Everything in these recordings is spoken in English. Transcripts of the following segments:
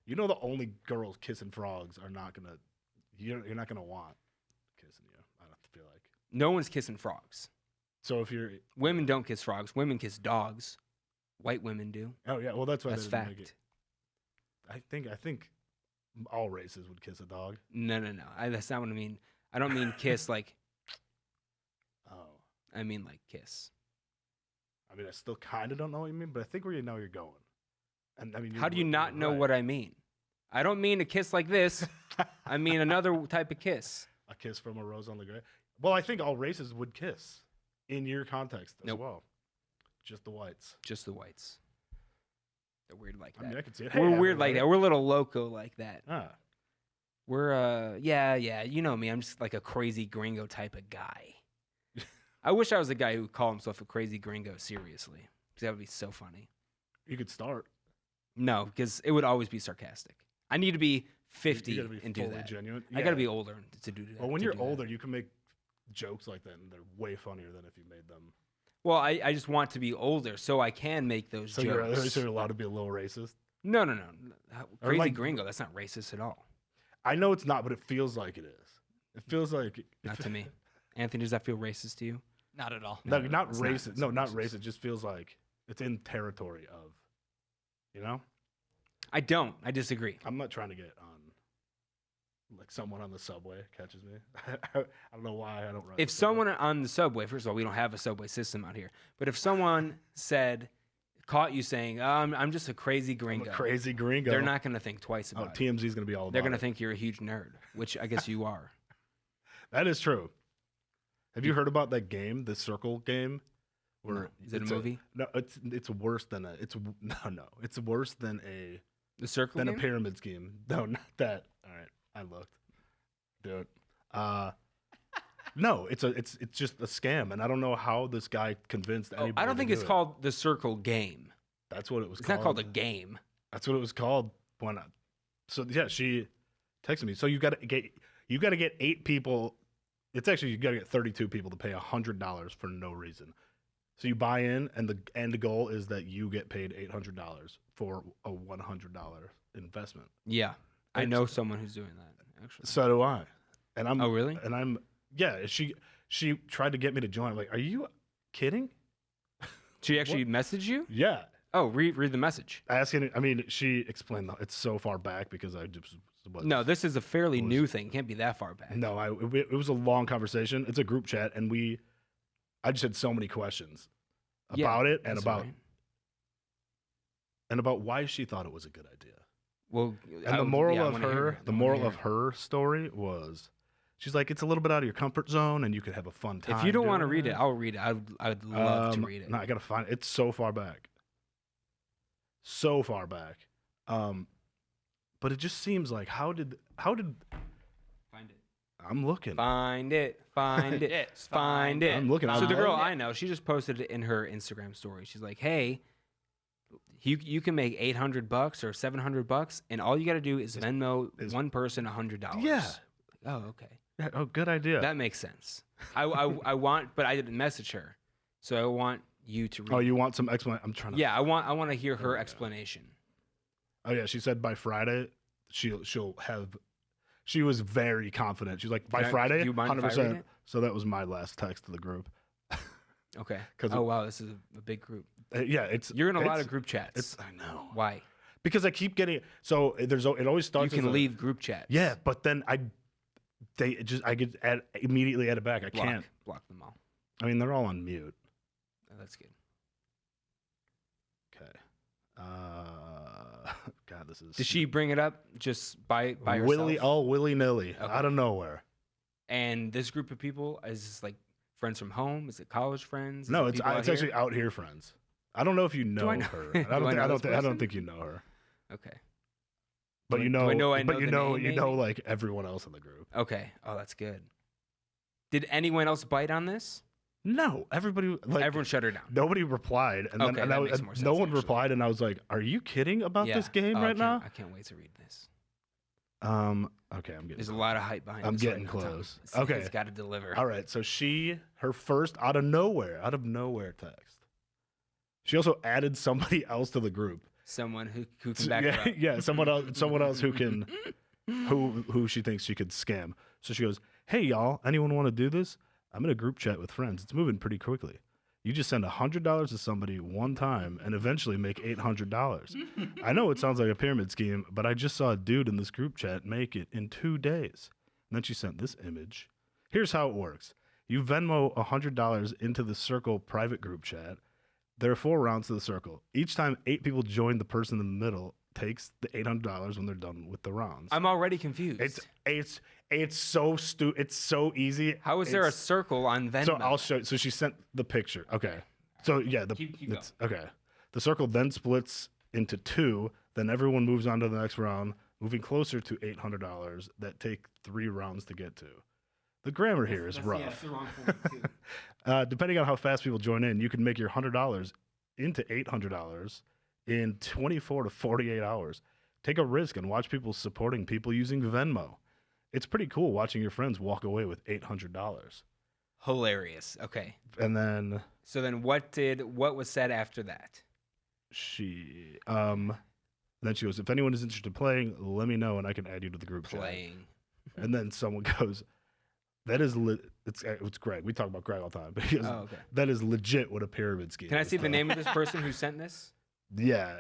You know, the only girls kissing frogs are not gonna. You're not gonna want kissing you. I don't feel like. No one's kissing frogs. So if you're Women don't kiss frogs. Women kiss dogs. White women do. oh yeah, well that's why That's they didn't make fact. it. I think all races would kiss a dog. No. That's not what I mean. I don't mean kiss like. Oh, I mean like kiss. I mean, I still kind of don't know what you mean, but I think where you know you're going. And I mean, How do you not know what I mean? I don't mean a kiss like this. I mean another type of kiss. A kiss from a rose on the grave. Well, I think all races would kiss in your context as well. Just the whites. Just the whites. They're weird like that. I mean, I could see it. We're weird like that. We're a little loco like that. Ah. We're yeah. You know me. I'm just like a crazy gringo type of guy. I wish I was a guy who would call himself a crazy gringo seriously, because that would be so funny. You could start. No, because it would always be sarcastic. I need to be 50 You gotta be and do fully that. genuine. I got to be older to do that. Well, when to you're do that. older, you can make jokes like that, and they're way funnier than if you made them. Well, I just want to be older so I can make those So jokes. you're allowed to be a little racist. No. Crazy like- gringo. That's not racist at all. I know it's not, but it feels like it is. It feels like Not to me. Anthony, does that feel racist to you? Not at all. No, not it's racist. it's No, not racist. It just feels like it's in territory of, you know. I don't. I disagree. I'm not trying to get on. Like someone on the subway catches me. I don't know why I don't run. If the subway. someone on the subway, first of all, we don't have a subway system out here. But if someone caught you saying, I'm just a crazy I'm gringo, a crazy gringo, they're not going to think twice Oh, about it. TMZ is gonna be all about. They're going to it. think you're a huge nerd, which I guess you are. That is true. Have you heard about that game, the circle game? No. Is it a it's movie? No, it's worse than it's worse than The circle a game? pyramid scheme. No, not that. All right, I looked, dude. No, it's just a scam, and I don't know how this guy convinced anybody. I don't to think do it's it. called the circle game. That's what it was It's called. not called a game. That's what it was called. So yeah, she texted me. So you got to get 8 people. It's actually you got to get 32 people to pay $100 for no reason. So you buy in, and the end goal is that you get paid $800 for a $100 investment. Yeah. I It's- know someone who's doing that, actually. So do I. And I'm. Oh, really? And I'm. Yeah. She tried to get me to join. I'm like, are you kidding? She actually messaged you? Yeah. Oh, read the message. Asking. I mean, she explained. It's so far back because I just. No, this is a fairly new thing. Can't be that far back. No, it was a long conversation. It's a group chat, and I just had so many questions about it and that's about all right. and about why she thought it was a good idea. Well, And the moral of her story was, she's like, it's a little bit out of your comfort zone, and you could have a fun time. If you don't want to doing read it, I'll read it. I would love to read it. No, I gotta find it. It's so far back. So far back. But it just seems like how did Find it. I'm looking. Find it. Find it. It's Find it. I'm looking. So the girl Find I know, she just posted it in her Instagram story. She's like, "Hey, you can make $800 or $700, and all you got to do is Venmo one person $100." Yeah. Oh, okay. Yeah, oh, good idea. That makes sense. I want, but I didn't message her, so I want you to read. Oh, you want some explanation? I'm trying to. Yeah, I want to hear her explanation. Oh yeah, she said by Friday she'll have. She was very confident. She's like, by Do Friday, you mind if I read 100%. it? So that was my last text to the group. Okay. 'Cause Oh wow, this is a big group. Yeah, it's You're in a lot of group chats. I know Why? because I keep getting so it always You starts. can as leave group chats. Yeah, but then I get immediately add it back. I can't. block them all. I mean, they're all on mute. Oh, that's good. Okay. God, this is. Did she bring it up just by herself? willy nilly Okay. out of nowhere? And this group of people is this like friends from home? Is it college friends? Is No, it it's people out actually here? out here friends. I don't know if you know I know- her. Do I know this I person? don't think you know her. Okay. But Do you I know, know but the you know, name, you know, maybe? like everyone else in the group. Okay. Oh, that's good. Did anyone else bite on this? No, everybody, like Everyone shut her down. nobody replied, and Okay, then that makes more no sense, one actually. replied, and I was like, "Are you kidding about this game Oh, right now?" I can't wait to read this. Okay, I'm getting. There's a lot of hype behind I'm this. getting right now, Tom. close. It's Okay. got to deliver. All right, so her first out of nowhere text. She also added somebody else to the group, Someone who can back her Yeah, up. yeah, someone else who can, who she thinks she could scam. So she goes, "Hey y'all, anyone want to do this? I'm in a group chat with friends. It's moving pretty quickly. You just send $100 to somebody one time and eventually make $800. I know it sounds like a pyramid scheme, but I just saw a dude in this group chat make it in 2 days." And then she sent this image. Here's how it works. You Venmo $100 into the Circle private group chat. There are 4 rounds to the Circle. Each time 8 people join, the person in the middle takes the $800 when they're done with the rounds. I'm already confused. It's so It's so easy. How is there a circle on Venmo? So I'll show. So she sent the picture. Okay. So yeah, Keep okay. The circle then splits into 2. Then everyone moves on to the next round, moving closer to $800 that take 3 rounds to get to. The grammar here is rough. Yeah, that's the wrong form too. Depending on how fast people join in, you can make your $100 into $800 in 24 to 48 hours. Take a risk and watch people supporting people using Venmo. It's pretty cool watching your friends walk away with $800. Hilarious. Okay. And then So then what was said after that? Then she goes, "If anyone is interested in playing, let me know and I can add you to the group chat." Playing. And then someone goes, "That is it's Greg. We talk about Greg all the time, but he goes, Oh, okay. that is legit what a pyramid scheme Can I is, see the though." name of this person who sent this? Yeah,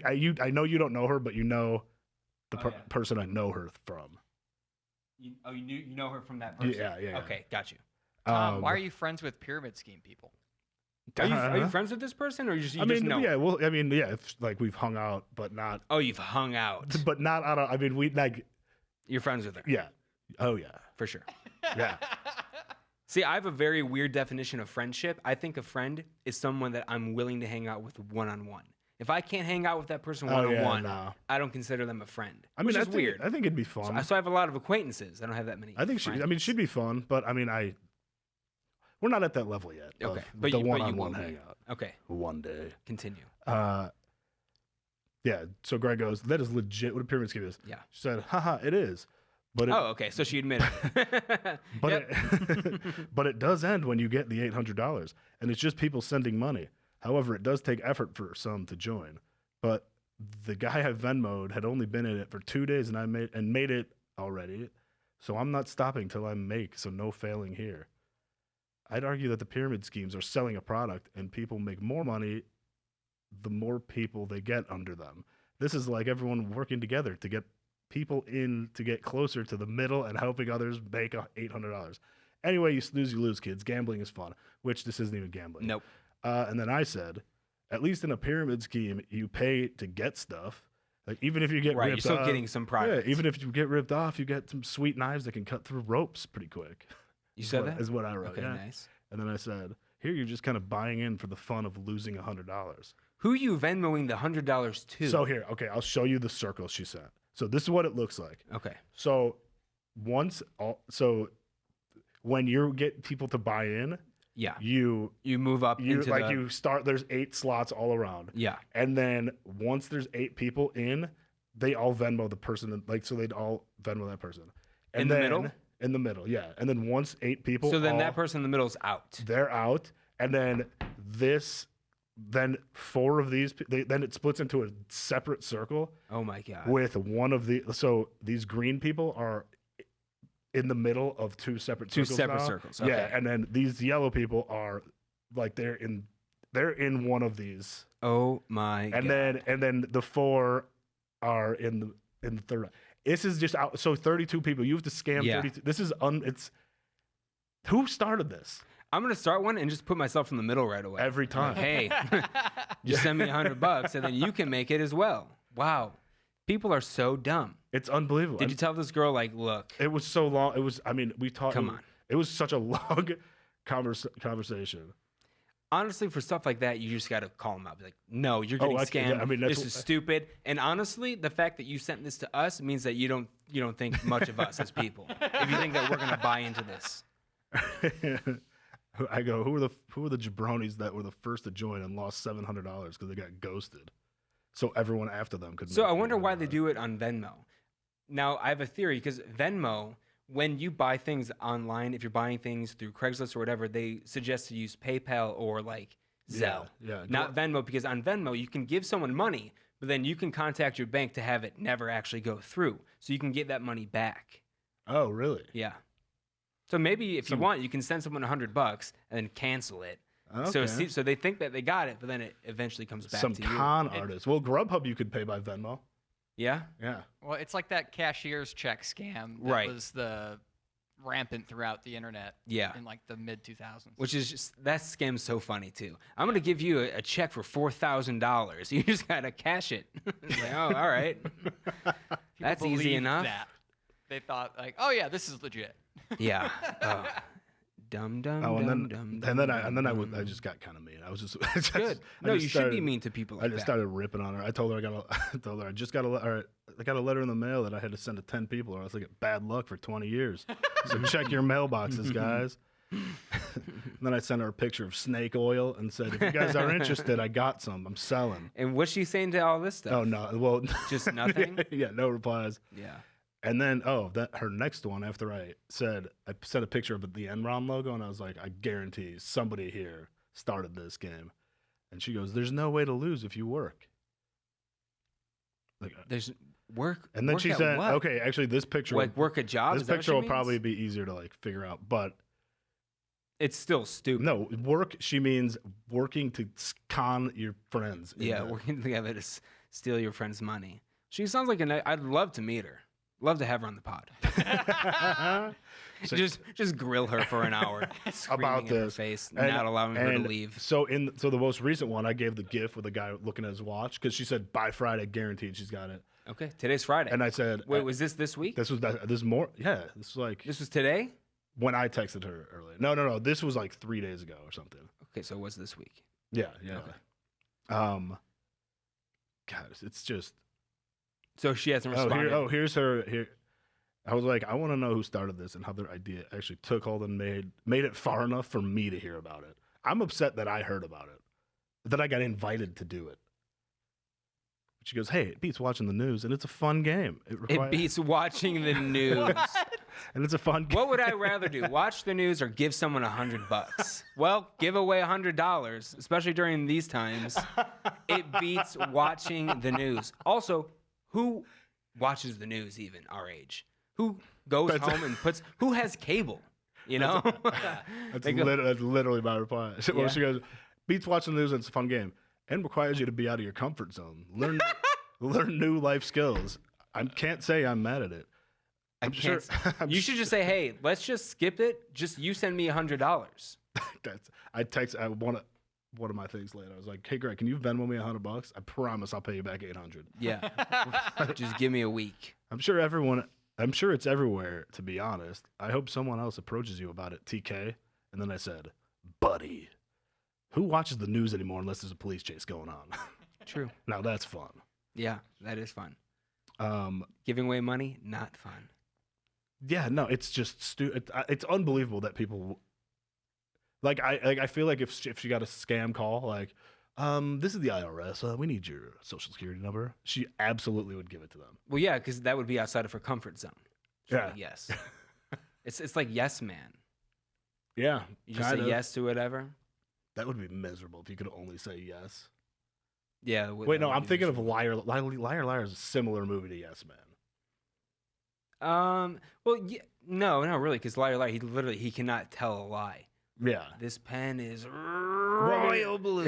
I know you don't know her, but you know the Oh, yeah. person I know her from. You know her from that person? Yeah. Okay, got you. Tom, why are you friends with pyramid scheme people? Are you friends with this person, or you just know? yeah. Well, I mean, yeah. If, like we've hung out, but not. Oh, you've hung out. But not out of. I mean, we like. You're friends with her. Yeah. Oh yeah. For sure. Yeah. See, I have a very weird definition of friendship. I think a friend is someone that I'm willing to hang out with one-on-one. If I can't hang out with that person one-on-one, no. I don't consider them a friend. I mean, which I is think, weird. I think it'd be fun. So I have a lot of acquaintances. I don't have that many. I think friends. she'd be fun, but I mean, we're not at that level yet. Okay, of but the you will one-on-one be. hangout. Okay, One day. continue. Yeah. So Greg goes, "That is legit what a pyramid scheme is." Yeah. She said, "Haha, it is." But it, Oh, okay. So she admitted it. but Yep. but it does end when you get the $800, and it's just people sending money. However, it does take effort for some to join. But the guy I Venmo'd had only been in it for 2 days, and I made it already. So I'm not stopping till I make. So no failing here. I'd argue that the pyramid schemes are selling a product, and people make more money the more people they get under them. This is like everyone working together to get people in to get closer to the middle and helping others make $800. Anyway, you snooze, you lose, kids. Gambling is fun, which this isn't even gambling. Nope. And then I said, at least in a pyramid scheme, you pay to get stuff. Like even if you get Right, you're ripped still off, getting some product. Yeah, even if you get ripped off, you get some sweet knives that can cut through ropes pretty quick. You said Is that? what I wrote. Okay, Yeah. nice. And then I said, here you're just kind of buying in for the fun of losing $100. Who you Venmoing the $100 to? So here, okay, I'll show you the circle she sent. So this is what it looks like. Okay. So when you get people to buy in, Yeah. you move up into like the, you start. There's 8 slots all around. Yeah. And then once there's 8 people in, they all Venmo the person. So they'd all Venmo that person. And In the then, middle? In the middle, yeah. And then once 8 people, So then that person in the middle is out. they're out, and then then 4 of these, then it splits into a separate circle Oh my god. with one of the. So these green people are in the middle of 2 separate Two circles. separate now. circles. Yeah, Okay. and then these yellow people are like they're in one of these, Oh my god. and then the 4 are in the third. This is just out. So 32 people. You have to scam Yeah. 32. This is it's. Who started this? I'm gonna start one and just put myself in the middle right away. Every time. Hey, just send me $100 and then you can make it as well. Wow. People are so dumb. It's unbelievable. Did you tell this girl, like, look, It was so long. It was. I mean, we talked. Come on. It was such a long conversation. honestly, for stuff like that, you just got to call them out. Be like, no, you're getting I can't- scammed. I mean, that's this is stupid. And honestly, the fact that you sent this to us means that you don't think much of us as people. If you think that we're gonna buy into this. I go, who are the jabronis that were the first to join and lost $700 because they got ghosted? So everyone after them could. So make I wonder why $800. they do it on Venmo. Now I have a theory because Venmo, when you buy things online, if you're buying things through Craigslist or whatever, they suggest to use PayPal or like Zelle. Yeah. Not Venmo, because on Venmo you can give someone money, but then you can contact your bank to have it never actually go through, so you can get that money back. Oh, really? Yeah. So maybe if you want, you can send someone $100 and then cancel it. Okay. So they think that they got it, but then it eventually comes back Some to you. con artists. Well, Grubhub you could pay by Venmo. Yeah. Yeah. Well, it's like that cashier's check scam that was the rampant throughout the internet. Yeah. In like the mid 2000s. Which is just, that scam's so funny too. I'm gonna give you a check for $4,000. You just gotta cash it. It's like, oh, all right. That's easy believed enough. that. They thought like, oh yeah, this is legit. Yeah. Oh. Dumb. Oh, and then I just got kind of mean. I was just good. No, you should be mean to people like I just that. started ripping on her. I told her I just got a letter in the mail that I had to send to 10 people, or else I get bad luck for 20 years. So check your mailboxes, guys. And then I sent her a picture of snake oil and said, if you guys are interested, I got some. I'm selling. And what's she saying to all this stuff? Oh no, well, just nothing. Yeah, no replies. Yeah. And then, her next one after I sent a picture of the Enron logo, and I was like, I guarantee somebody here started this game. And she goes, "There's no way to lose if you work." Like, there's work. And then work she at said, what? "Okay, actually, this picture, like work a job. this Is that what picture she will means? probably be easier to like figure out." But It's still stupid. no, work. She means working to con your friends. Yeah, working together to steal your friend's money. She sounds like I'd love to meet her. Love to have her on the pod. So- just grill her for an hour About in her this. face, And- not allowing her to and leave. So the most recent one, I gave the gift with a guy looking at his watch because she said by Friday, guaranteed she's got it. Okay, today's Friday. And I said, wait, was this week? this was more? Yeah, this was like This was today? when I texted her earlier. No, this was like 3 days ago or something. Okay, so it was this week. Yeah. Okay. God, it's just. So she hasn't responded. Here's her here. I was like, I want to know who started this and how their idea actually took hold and made it far enough for me to hear about it. I'm upset that I heard about it, that I got invited to do it. She goes, "Hey, it beats watching the news, and it's a fun game. It beats watching the news. And it's a fun game." What would I rather do? Watch the news or give someone $100? Well, give away $100, especially during these times. It beats watching the news. Also, who watches the news even our age? Who goes home and who has cable? You know? That's literally my reply. Yeah. She goes, "Beats watching the news, and it's a fun game. And requires you to be out of your comfort zone. Learn new life skills. I can't say I'm mad at it. I'm sure. You should just say, hey, let's just skip it. Just you send me $100. One of my things later. I was like, "Hey, Greg, can you Venmo me $100? I promise I'll pay you back $800." Yeah. Just give me a week. I'm sure it's everywhere, to be honest. I hope someone else approaches you about it, TK. And then I said, "Buddy, who watches the news anymore unless there's a police chase going on?" True. Now that's fun. Yeah, that is fun. Giving away money, not fun. Yeah, no, it's just it's unbelievable that people I feel like if she got a scam call like, "This is the IRS. We need your social security number," she absolutely would give it to them. Well, yeah, because that would be outside of her comfort zone. She's Yeah. like, yes. It's like yes man. Yeah, You just say yes to whatever. That would be miserable if you could only say yes. Yeah. Wait, no, I'm thinking of Liar. Liar is a similar movie to Yes Man. Well, yeah, no, really, because liar, he cannot tell a lie. Yeah. This pen is royal blue.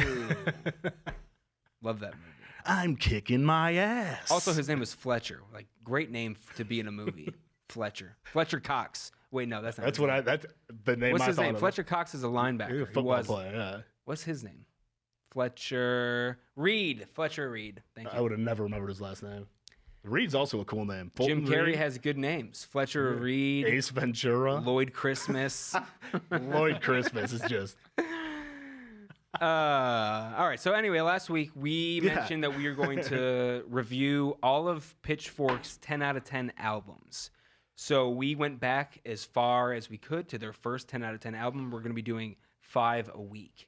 Love that movie. I'm kicking my ass. Also, his name was Fletcher. Like, great name to be in a movie. Fletcher Cox. Wait, no, that's not. That's his name. that's the name. What's I his thought name? of. Fletcher Cox is a linebacker. He's a He football was. player. Yeah. What's his name? Fletcher Reed. Fletcher Reed. Thank you. I would have never remembered his last name. Reed's also a cool name. Jim Fulton Carrey Reed, has good names. Fletcher Reed. Ace Ventura. Lloyd Christmas. Lloyd Christmas is just. All right. So anyway, last week we mentioned that we are going to review all of Pitchfork's 10 out of 10 albums. So we went back as far as we could to their first 10 out of 10 album. We're going to be doing 5 a week.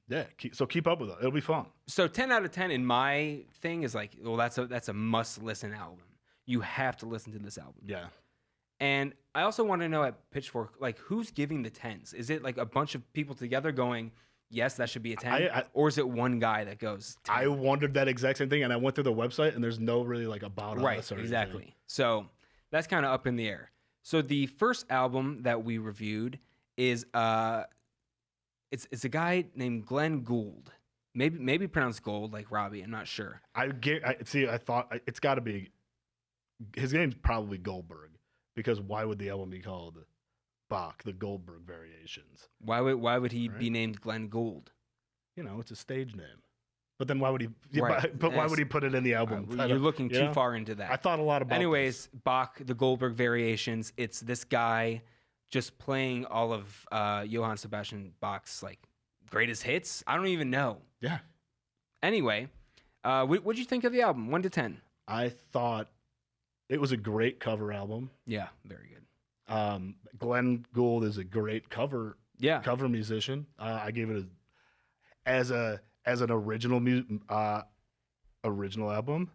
Yeah. Keep up with it. It'll be fun. So 10 out of 10 in my thing is like, well, that's a must listen album. You have to listen to this album. Yeah. And I also want to know at Pitchfork, like, who's giving the 10s? Is it like a bunch of people together going, yes, that should be a 10? Or is it one guy that goes 10? I wondered that exact same thing, and I went through the website, and there's no really like about us or exactly. anything. So that's kind of up in the air. So the first album that we reviewed is it's a guy named Glenn Gould. Maybe pronounced Gold like Robbie. I'm not sure. I thought it's got to be his name's probably Goldberg, because why would the album be called Bach, the Goldberg Variations? Why would he be named Glenn Gould? You know, it's a stage name. But then why would he? Right. But why would he put it in the album? You're looking too far into that. I thought a lot about. Anyways, Bach, the Goldberg Variations. It's this guy just playing all of Johann Sebastian Bach's like greatest hits. I don't even know. Yeah. Anyway, what'd you think of the album? 1 to 10. I thought it was a great cover album. Yeah, very good. Glenn Gould is a great cover musician. I gave it as an original album,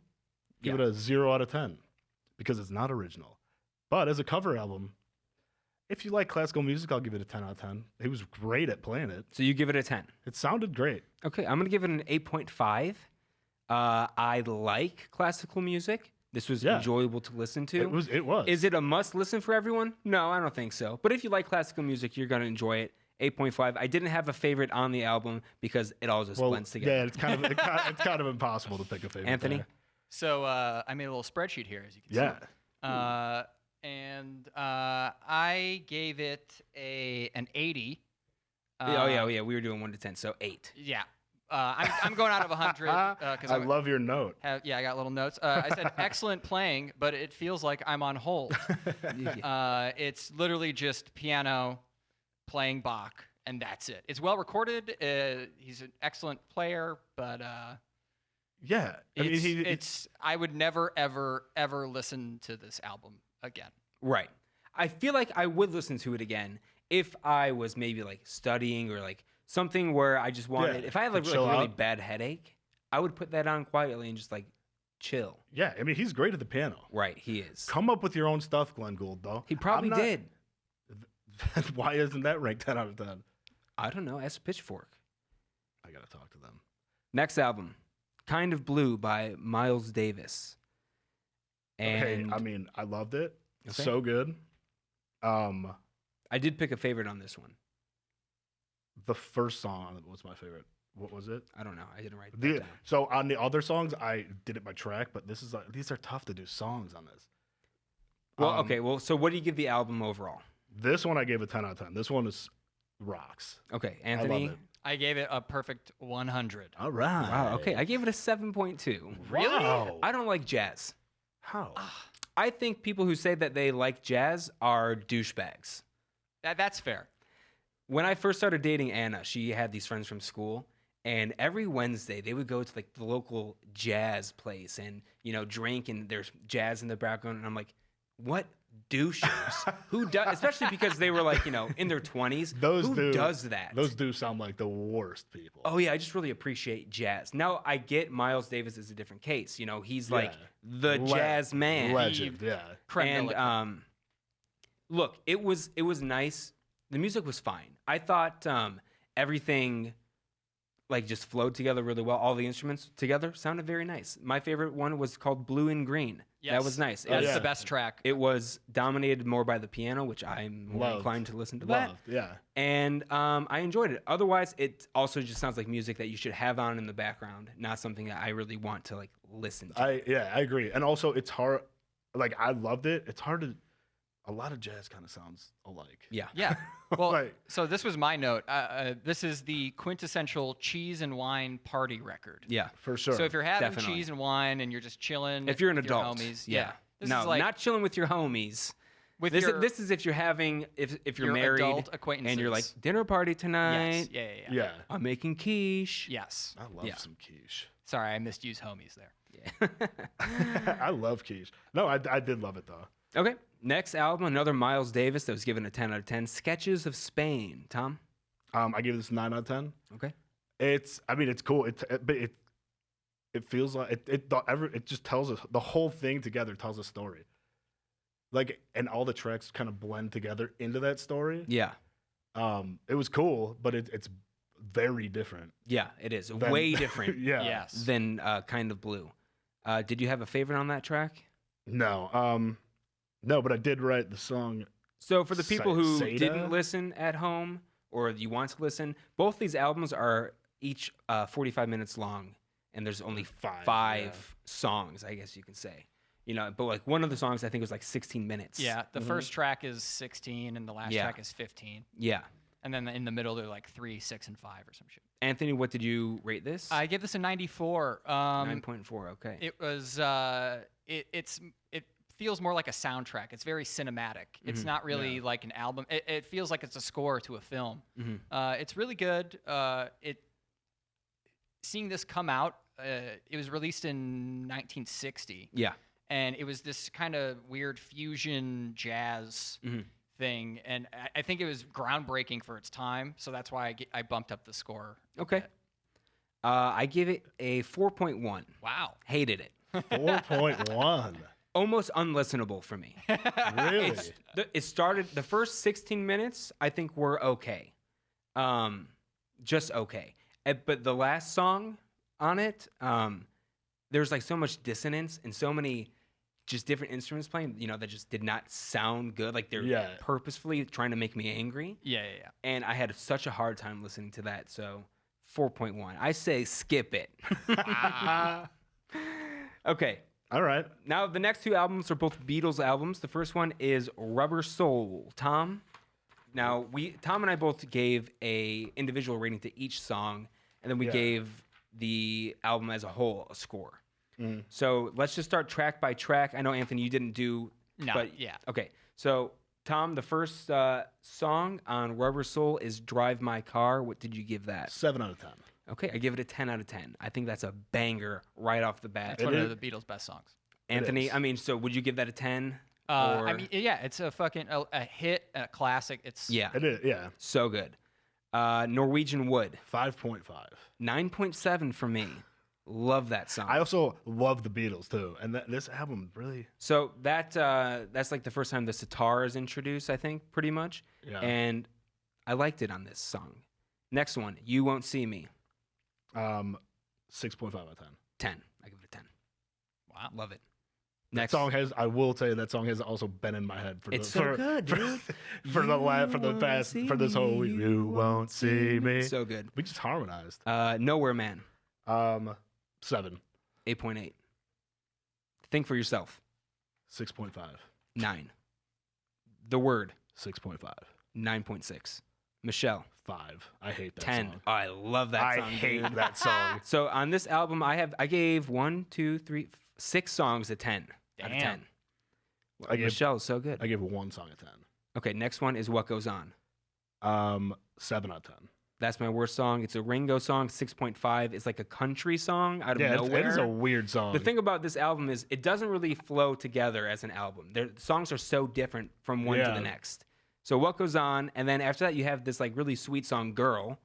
give it a 0 out of 10 because it's not original. But as a cover album, if you like classical music, I'll give it a 10 out of 10. He was great at playing it. So you give it a 10. It sounded great. Okay, I'm going to give it an 8.5. I like classical music. This was enjoyable to listen to. It was. Is it a must listen for everyone? No, I don't think so. But if you like classical music, you're going to enjoy it. 8.5. I didn't have a favorite on the album because it all just blends together. Yeah, it's kind of impossible to pick a favorite. Anthony? There. So I made a little spreadsheet here, as you can see. And I gave it an 80. Yeah. We were doing 1 to 10, so 8. Yeah. I'm going out of 100. I love your note. I got little notes. I said excellent playing, but it feels like I'm on hold. It's literally just piano playing Bach, and that's it. It's well recorded. He's an excellent player, but yeah, I would never ever listen to this album again. Right. I feel like I would listen to it again if I was maybe like studying or like something where I just wanted. If I had like a really bad headache, I would put that on quietly and just like chill. Yeah, I mean he's great at the piano. Right, he is. Come up with your own stuff, Glenn Gould. Though he probably did. Why isn't that ranked 10 out of 10? I don't know. Ask Pitchfork. I gotta talk to them. Next album, Kind of Blue by Miles Davis. And I mean, I loved it. Okay. So good. I did pick a favorite on this one. The first song was my favorite. What was it? I don't know. I didn't write that down. So on the other songs, I did it by track, but these are tough to do songs on this. Well, okay. Well, so what do you give the album overall? This one I gave a 10 out of 10. This one is rocks. Okay, Anthony. I gave it a perfect 100. All right. Wow. Okay, I gave it a 7.2. Really? Wow. I don't like jazz. How? I think people who say that they like jazz are douchebags. That's fair. When I first started dating Anna, she had these friends from school, and every Wednesday they would go to like the local jazz place and drink, and there's jazz in the background, and I'm like, what douches? Who does? Especially because they were like in their 20s. Who does that? Those do sound like the worst people. Oh yeah, I just really appreciate jazz. Now I get Miles Davis is a different case. He's like the jazz man, legend. And look, it was nice. The music was fine. I thought everything like just flowed together really well. All the instruments together sounded very nice. My favorite one was called Blue and Green. Yes. That was nice. That's the best track. It was dominated more by the piano, which I'm more inclined to listen to that. Yeah. And I enjoyed it. Otherwise, it also just sounds like music that you should have on in the background, not something that I really want to like listen to. I agree. And also it's hard. Like I loved it. It's hard to. A lot of jazz kind of sounds alike. Yeah. Yeah. Well, so this was my note. This is the quintessential cheese and wine party record. Yeah, for sure. So if you're having cheese and wine and you're just chilling, if you're an with adult, your homies, This is like, not chilling with your homies. This is if you're having if you're married, adult acquaintances, and you're like dinner party tonight. Yes. Yeah. I'm making quiche. Yes. I love some quiche. Sorry, I misused homies there. Yeah. I love quiche. No, I did love it though. Okay. Next album, another Miles Davis that was given a 10 out of 10. Sketches of Spain. Tom? I give this 9 out of 10. Okay. It's cool. But it feels like it just tells us the whole thing together tells a story. Like, and all the tracks kind of blend together into that story. Yeah. It was cool, but it's very different. Yeah, it is than- way different Yeah. Yes. than Kind of Blue. Did you have a favorite on that track? No. No, but I did write the song. So for the people who Seda? didn't listen at home or you want to listen, both these albums are each 45 minutes long, and there's only five songs, I guess you can say. You know, but like one of the songs I think was like 16 minutes. Yeah, the first track is 16 and the last Yeah. track is 15. Yeah. And then in the middle they're like 3, 6, and 5 or some shit. Anthony, what did you rate this? I give this a 94. 9.4. Okay. It was it feels more like a soundtrack. It's very cinematic. It's not really like an album. It feels like it's a score to a film. It's really good. Seeing this come out, it was released in 1960. Yeah. And it was this kind of weird fusion jazz thing, and I think it was groundbreaking for its time. So that's why I bumped up the score. Okay. I give it a 4.1. Wow. Hated it. 4.1. Almost unlistenable for me. Really? It started the first 16 minutes. I think were okay, just okay. But the last song on it, there's like so much dissonance and so many just different instruments playing. You know, that just did not sound good. Like they're purposefully trying to make me angry. Yeah. And I had such a hard time listening to that. So 4.1. I say skip it. Okay. All right. Now, the next two albums are both Beatles albums. The first one is Rubber Soul. Tom? Now, Tom and I both gave a individual rating to each song, and then we gave the album as a whole a score. So let's just start track by track. I know, Anthony, you didn't do... No, but, yeah. Okay, so Tom, the first song on Rubber Soul is Drive My Car. What did you give that? 7 out of 10. Okay, I give it a 10 out of 10. I think that's a banger right off the bat. It's one of the Beatles' best songs. Anthony, I mean, so would you give that a 10? I mean, yeah, it's a fucking a hit, a classic. It's Yeah. It is, yeah. So good. Norwegian Wood, 5.5. 9.7 for me. Love that song. I also love the Beatles too, and this album really. So that's like the first time the sitar is introduced, I think, pretty much. Yeah. And I liked it on this song. Next one, You Won't See Me. 6.5 out of 10. 10. I give it a 10. wow. Love it. That Next song has. I will tell you that song has also been in my head for It's the, so for, good, for, dude. for the past for this whole week. You won't see me. So good. We just harmonized. Nowhere Man. 7. 8.8. Think for yourself. 6.5. 9. The Word. 6.5. 9.6. Michelle. 5. I hate that 10. song. Oh, I love that song. I hate dude. that song. So on this album, I gave 6 songs a 10 out of 10. Michelle is so good. I gave 1 song a 10. Okay, next one is What Goes On. 7 out of 10. That's my worst song. It's a Ringo song, 6.5. It's like a country song out of nowhere. It is a weird song. The thing about this album is it doesn't really flow together as an album. The songs are so different from one to the next. So What Goes On, and then after that you have this like really sweet song, Girl,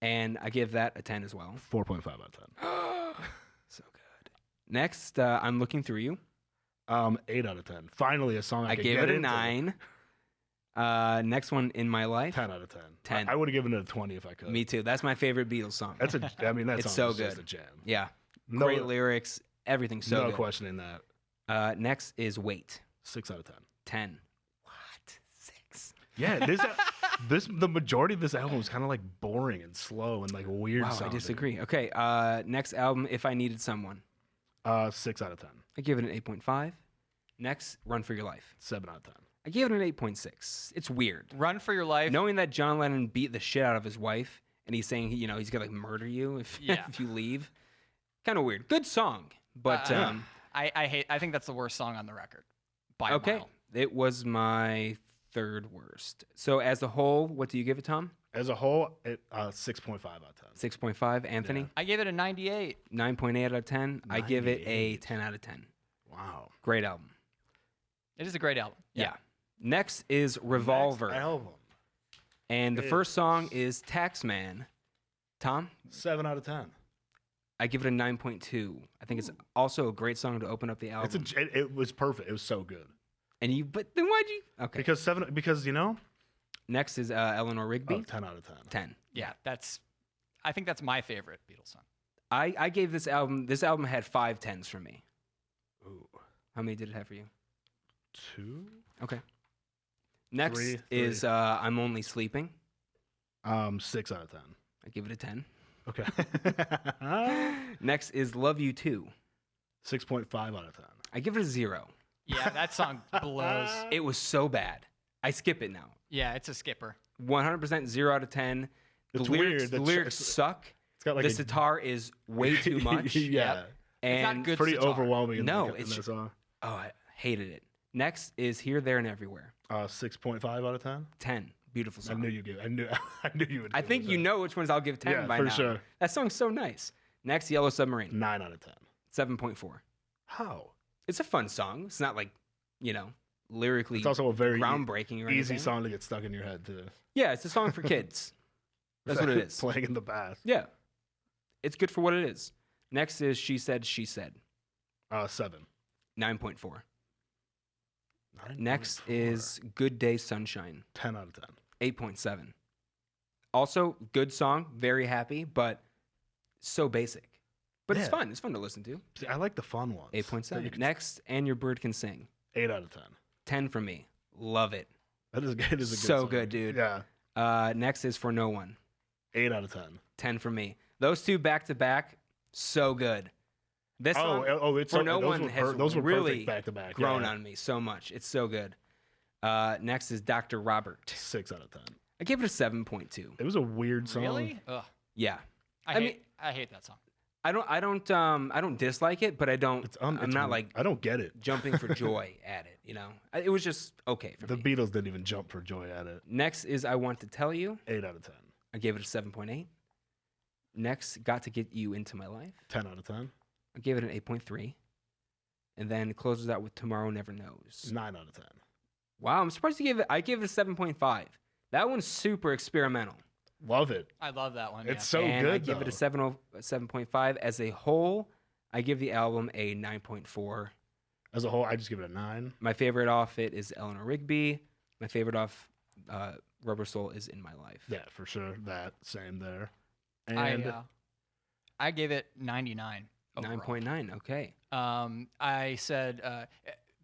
and I give that a 10 as well. 4.5 out of 10. So good. Next, I'm Looking Through You. 8 out of 10. Finally, a song I could gave get it a into. 9. Next one, In My Life. 10 out of 10. 10. I would have given it a 20 if I could. Me too. That's my favorite Beatles song. That's a. I mean, that It's song so is just good. a jam. Yeah. No- Great lyrics. Everything so no good. questioning that. Next is Wait. 6 out of 10. 10. What? 6. Yeah, the majority of this album was kind of like boring and slow and like weird. Wow, sounding. I disagree. Okay, next album, If I Needed Someone. 6 out of 10. I give it an 8.5. Next, Run for Your Life. 7 out of 10. I gave it an 8.6. It's weird. Run for Your Life. Knowing that John Lennon beat the shit out of his wife, and he's saying, he's gonna like murder you if if you leave. Kind of weird. Good song, but I think that's the worst song on the record. By a okay. mile. It was my third worst. So as a whole, what do you give it, Tom? As a whole, it 6.5 out of 10. 6.5. Anthony? Yeah. I gave it a 98. 9.8 out of 10. I give it a 98. 10 out of 10. Wow. Great album. It is a great album. Yeah. Next is Revolver. Next album. And the first song is Taxman. Tom? 7 out of 10. I give it a 9.2. I think it's also a great song to open up the album. It was perfect. It was so good. But then why'd you? Okay. Because Next is Eleanor Rigby. 10 out of 10. 10. Yeah, that's I think that's my favorite Beatles song. I gave this album had 5 10s for me. Ooh. How many did it have for you? 2? Okay. Next Three. is I'm Only Sleeping. 6 out of 10. I give it a 10. Okay. Next is Love You Too. 6.5 out of 10. I give it a 0. Yeah, that song blows. It was so bad. I skip it now. Yeah, it's a skipper. 100% 0 out of 10. The It's lyrics, weird. the lyrics suck. It's got like The sitar is way too much. Yeah. Yep. And It's not good Pretty sitar. overwhelming. No, in it's that song. Oh, I hated it. Next is Here, There, and Everywhere. 6.5 out of 10. 10. Beautiful I song. knew you gave. I knew you would. I give think it you that. know which ones I'll give 10 Yeah, by for now. sure. That song's so nice. Next, Yellow Submarine. 9 out of 10. 7.4. How? It's a fun song. It's not like, lyrically It's also a very groundbreaking or easy anything. song to get stuck in your head too. Yeah, it's a song for kids. That's what it is. Playing in the bath. Yeah. It's good for what it is. Next is She Said, She Said. 7. 9.4. 9.4. Next is Good Day Sunshine. 10 out of 10. 8.7. Also, good song. Very happy, but so basic. But it's Yeah. fun. It's fun to listen to. See, I like the fun ones. 8.7. Next, And Your Bird Can Sing. 8 out of 10. 10 for me. Love it. That is good. It is a good So song. good, dude. Yeah. Next is For No One. 8 out of 10. 10 for me. Those two back to back, so good. This song, It's For No One has those were really perfect back to back. grown on me so much. It's so good. Next is Dr. Robert. 6 out of 10. I gave it a 7.2. It was a weird song. Really? Ugh. Yeah. I hate that song. I don't dislike it, but I don't. I'm not like I don't get it. jumping for joy at it. It was just okay for The me. Beatles didn't even jump for joy at it. Next is I Want to Tell You. 8 out of 10. I gave it a 7.8. Next, Got to Get You Into My Life. 10 out of 10. I gave it an 8.3. And then closes out with Tomorrow Never Knows. 9 out of 10. Wow, I'm surprised you gave it. I gave it a 7.5. That one's super experimental. Love it. I love that one. It's yeah. so And good. I give it a 7.5. As a whole, I give the album a 9.4. As a whole, I just give it a 9. My favorite off it is Eleanor Rigby. My favorite off Rubber Soul is In My Life. Yeah, for sure. That same there. And I gave it 99. Overall. 9.9. Okay. I said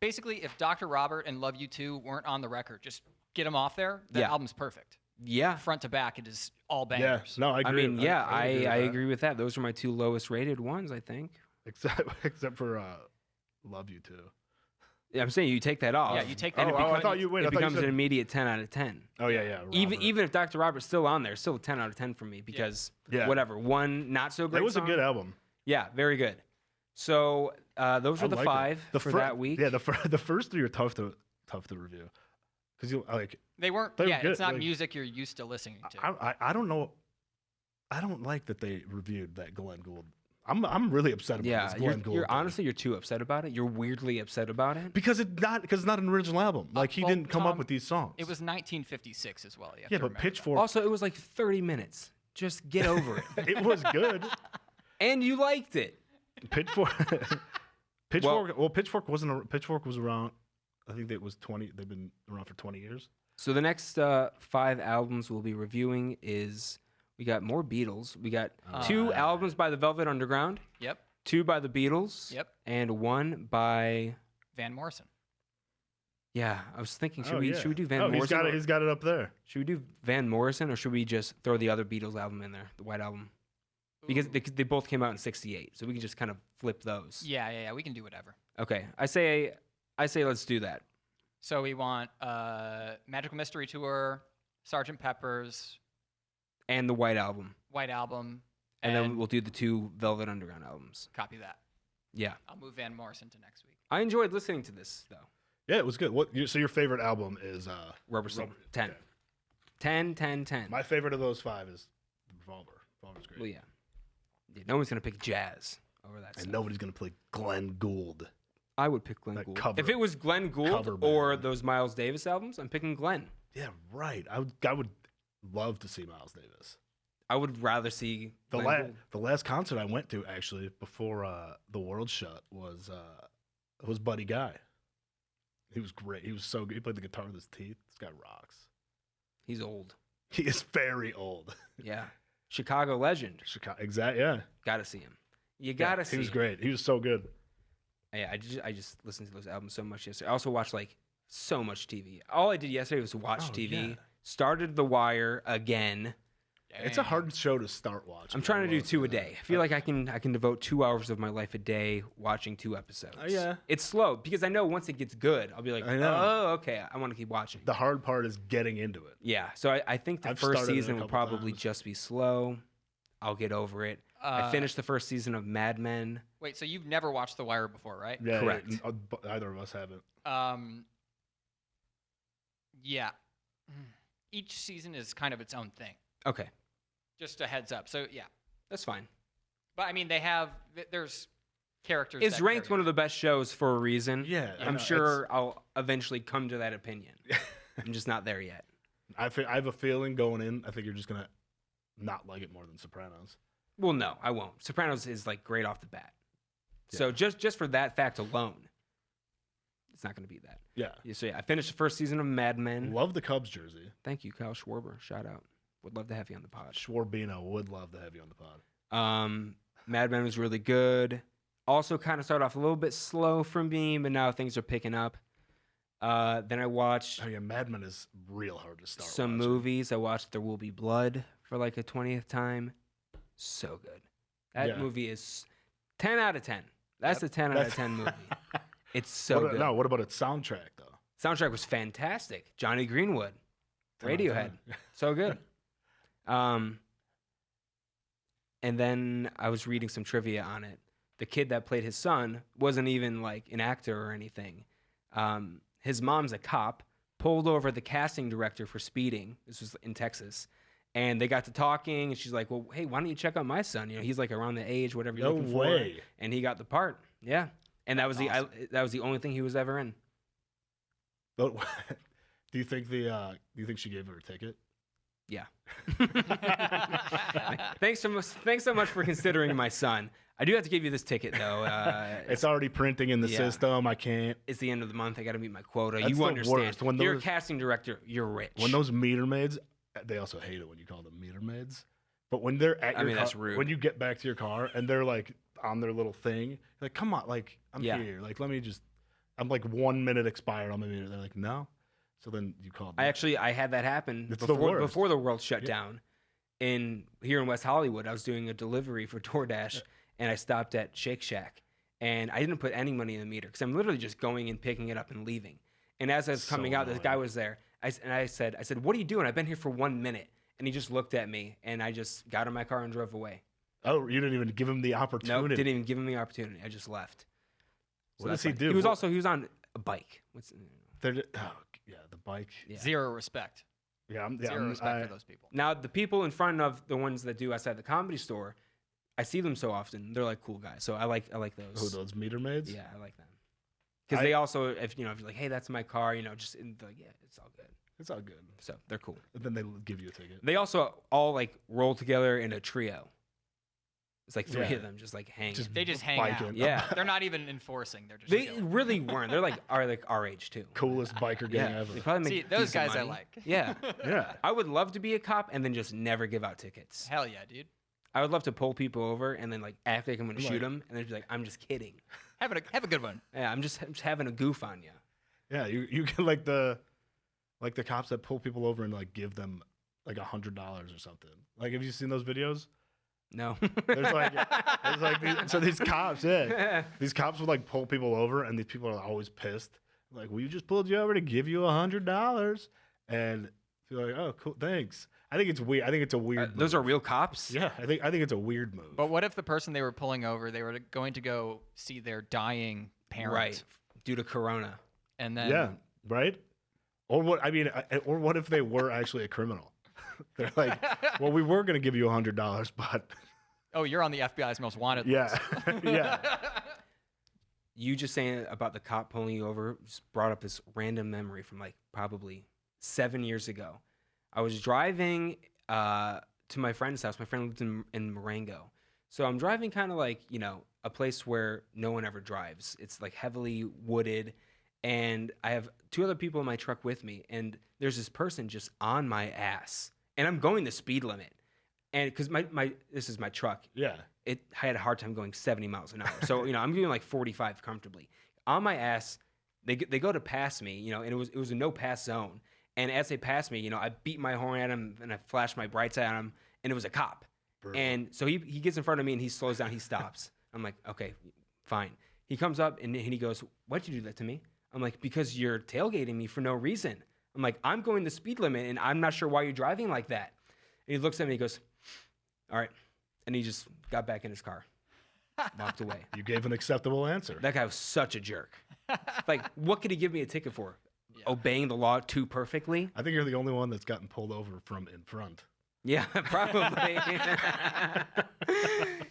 basically if Dr. Robert and Love You Too weren't on the record, just get them off there. That Yeah. album's perfect. Yeah. Front to back, it is all yeah, bangers. no, I I agree. mean, yeah, I with that. agree with that. Those are my two lowest rated ones, I think. Except for Love You Too. Yeah, I'm saying you take that off. Yeah, you take and that it off. I becomes, thought you wait. it I thought you becomes said, an immediate 10 out of 10. Oh yeah. Even Robert. even if Dr. Robert's still on there, still a 10 out of 10 for me because Yeah. whatever, one not so great It was song. a good album. Yeah, very good. So those I are the liked it. 5 for that week. Yeah, the first 3 are tough to review because you like. They weren't. They're Yeah, good, it's not like- music you're used to listening to. I don't know. I don't like that they reviewed that Glenn Gould. I'm really upset about Yeah, this Glenn Gould. you're thing. honestly you're too upset about it. You're weirdly upset about it. because it's not an original album. Like he well, didn't come up Tom, with these songs. It was 1956 as well. You have yeah, to but remember that. Pitchfork. Also, it was like 30 minutes. Just get over it. It was good. And you liked it. Pitchfork. Pitchfork was around. I think it was 20. They've been around for 20 years. So the next 5 albums we'll be reviewing is we got more Beatles. We got 2 albums by the Velvet Underground, Yep. 2 by the Beatles, Yep. and 1 by Van Morrison. yeah. I was thinking, should Oh, we yeah. should we do Van Oh, Morrison? he's got it up there. Should we do Van Morrison or should we just throw the other Beatles album in there, the White Album? Because they both came out in '68, so we can just kind of flip those. Yeah. We can do whatever. Okay, I say let's do that. So we want Magical Mystery Tour, Sgt. Pepper's, And the White Album, White Album, and then we'll do the 2 Velvet Underground albums. copy that. Yeah, I'll move Van Morrison to next week. I enjoyed listening to this though. Yeah, it was good. So your favorite album is Rubber Soul. Rubber- 10. okay. 10, 10, 10. My favorite of those 5 is Revolver. Revolver's great. Well, yeah. No one's going to pick jazz over that And stuff. nobody's gonna play Glenn Gould. I would pick Glenn That Gould. cover- If it was Glenn Gould cover or band. those Miles Davis albums, I'm picking Glenn. Yeah, right. I would love to see Miles Davis. I would rather see The Glenn Gould. the last concert I went to actually before the world shut was Buddy Guy. He was great. He was so good. He played the guitar with his teeth. This guy rocks. He's old. He is very old. Yeah. Chicago legend. Exactly. Yeah. Gotta see him. You gotta see He was him. great. He was so good. Yeah, I just listened to those albums so much yesterday. I also watched like so much TV. All I did yesterday was watch TV. Yeah. Started The Wire again. It's a hard show to start watching. I'm trying to do 2 a day. I feel like I can devote 2 hours of my life a day watching 2 episodes. Yeah. It's slow because I know once it gets good, I'll be like, I know. oh, okay, I want to keep watching. The hard part is getting into it. Yeah, so I think the I've first started it a season will couple probably times. just be slow. I'll get over it. I finished the first season of Mad Men. Wait, so you've never watched The Wire before, right? Yeah, Correct. Either of us haven't. Yeah. Each season is kind of its own thing. Okay, Just a heads up. So, yeah. that's fine. But, I mean, there's characters. It's ranked one of the best shows for a reason. Yeah, I I'm know, sure I'll eventually come to that opinion. I'm just not there yet. I have a feeling going in, I think you're just gonna not like it more than Sopranos. Well, no, I won't. Sopranos is like great off the bat. So Yeah. just for that fact alone, it's not going to be that. Yeah. So yeah, I finished the first season of Mad Men. Love the Cubs jersey. Thank you, Kyle Schwarber. Shout out. Would love to have you on the pod. Schwarbino would love to have you on the pod. Mad Men was really good. Also kind of started off a little bit slow for me, but now things are picking up. Then I watched Oh yeah, Mad Men is real hard to start. some watching. movies. I watched There Will Be Blood for like a 20th time. So good. That Yeah. movie is 10 out of 10. That's a 10 out of 10 movie. It's so What, good. no, what about its soundtrack though? Soundtrack was fantastic. Johnny Greenwood, 10 out of Radiohead, 10. so good. And then I was reading some trivia on it. The kid that played his son wasn't even like an actor or anything. His mom's a cop, pulled over the casting director for speeding. This was in Texas. And they got to talking, and she's like, well, hey, why don't you check out my son? You know, he's like around the age, whatever you're No looking way. for. And he got the part. Yeah. And that was that was the only thing he was ever in. But do you think she gave her a ticket? Yeah. Thanks so much for considering my son. I do have to give you this ticket though. It's already printing in the Yeah. system. I can't. It's the end of the month. I got to meet my quota. That's You the understand? worst. When You're a those- casting director. You're rich. When those meter maids, they also hate it when you call them meter maids. But when they're at your mean, car, that's rude. when you get back to your car and they're like on their little thing, you're like, come on, like I'm Yeah. here. Like I'm like 1 minute expired on my meter. They're like, no. So then you call. I had that happen It's the before worst. before the world shut Yeah. down. Here in West Hollywood, I was doing a delivery for DoorDash, and I stopped at Shake Shack, and I didn't put any money in the meter because I'm literally just going and picking it up and leaving. And as I was So coming out, this annoying. guy was there. I said, what are you doing? I've been here for 1 minute. And he just looked at me, and I just got in my car and drove away. Oh, you didn't even give him the No, opportunity. didn't even give him the opportunity. I just left. What that's does he fine. do? He was on a bike. The bike. Yeah. Zero respect. Yeah, Zero respect for those people. Now, the people in front of the ones that do outside the Comedy Store, I see them so often. They're like cool guys. So I like those. Who, those meter maids? Yeah, I like them. Because they also, if you're like, hey, that's my car, just like, yeah, it's all good. It's all good. So they're cool. And then they give you a ticket. They also all like roll together in a trio. It's like three Yeah. of them just like hanging. They just hang biking. out. Yeah. They're not even enforcing. They're just They chilling. really weren't. They're like our age too. Coolest biker gang Yeah, ever. they probably See, make those decent guys I money. like. Yeah, Yeah. I would love to be a cop and then just never give out tickets. Hell yeah, dude. I would love to pull people over and then like act like I'm going to Like- shoot them and then be like, I'm just kidding. Have a good one. Yeah, I'm just having a goof on you. Yeah, you get like the cops that pull people over and like give them like $100 or something. Like, have you seen those videos? No. There's these cops, these cops would like pull people over, and these people are always pissed. Like, we just pulled you over to give you $100, and you're like, oh, cool, thanks. I think it's weird. I think it's a weird. Those move. are real cops. Yeah, I think it's a weird move. But what if the person they were pulling over, they were going to go see their dying parent, Right. Due to Corona. and then Yeah, right. Or what? I mean, or what if they were actually a criminal? They're like, well, we were gonna give you $100, but oh, you're on the FBI's most wanted yeah, list. yeah. You just saying about the cop pulling you over just brought up this random memory from like probably 7 years ago. I was driving to my friend's house. My friend lived in Marengo. So I'm driving kind of like, a place where no one ever drives. It's like heavily wooded. And I have two other people in my truck with me. And there's this person just on my ass. And I'm going the speed limit. And because this is my truck, Yeah. I had a hard time going 70 miles an hour. So, I'm doing like 45 comfortably. On my ass, they go to pass me, and it was a no pass zone. And as they passed me, I beat my horn at him and I flashed my brights at him, and it was a cop. Brutal. And so he gets in front of me and he slows down, he stops. I'm like, okay, fine. He comes up and he goes, why'd you do that to me? I'm like, because you're tailgating me for no reason. I'm like, I'm going the speed limit and I'm not sure why you're driving like that. And he looks at me and he goes, all right. And he just got back in his car, walked away. You gave an acceptable answer. That guy was such a jerk. Like, what could he give me a ticket for? Yeah. Obeying the law too perfectly? I think you're the only one that's gotten pulled over from in front. Yeah, probably.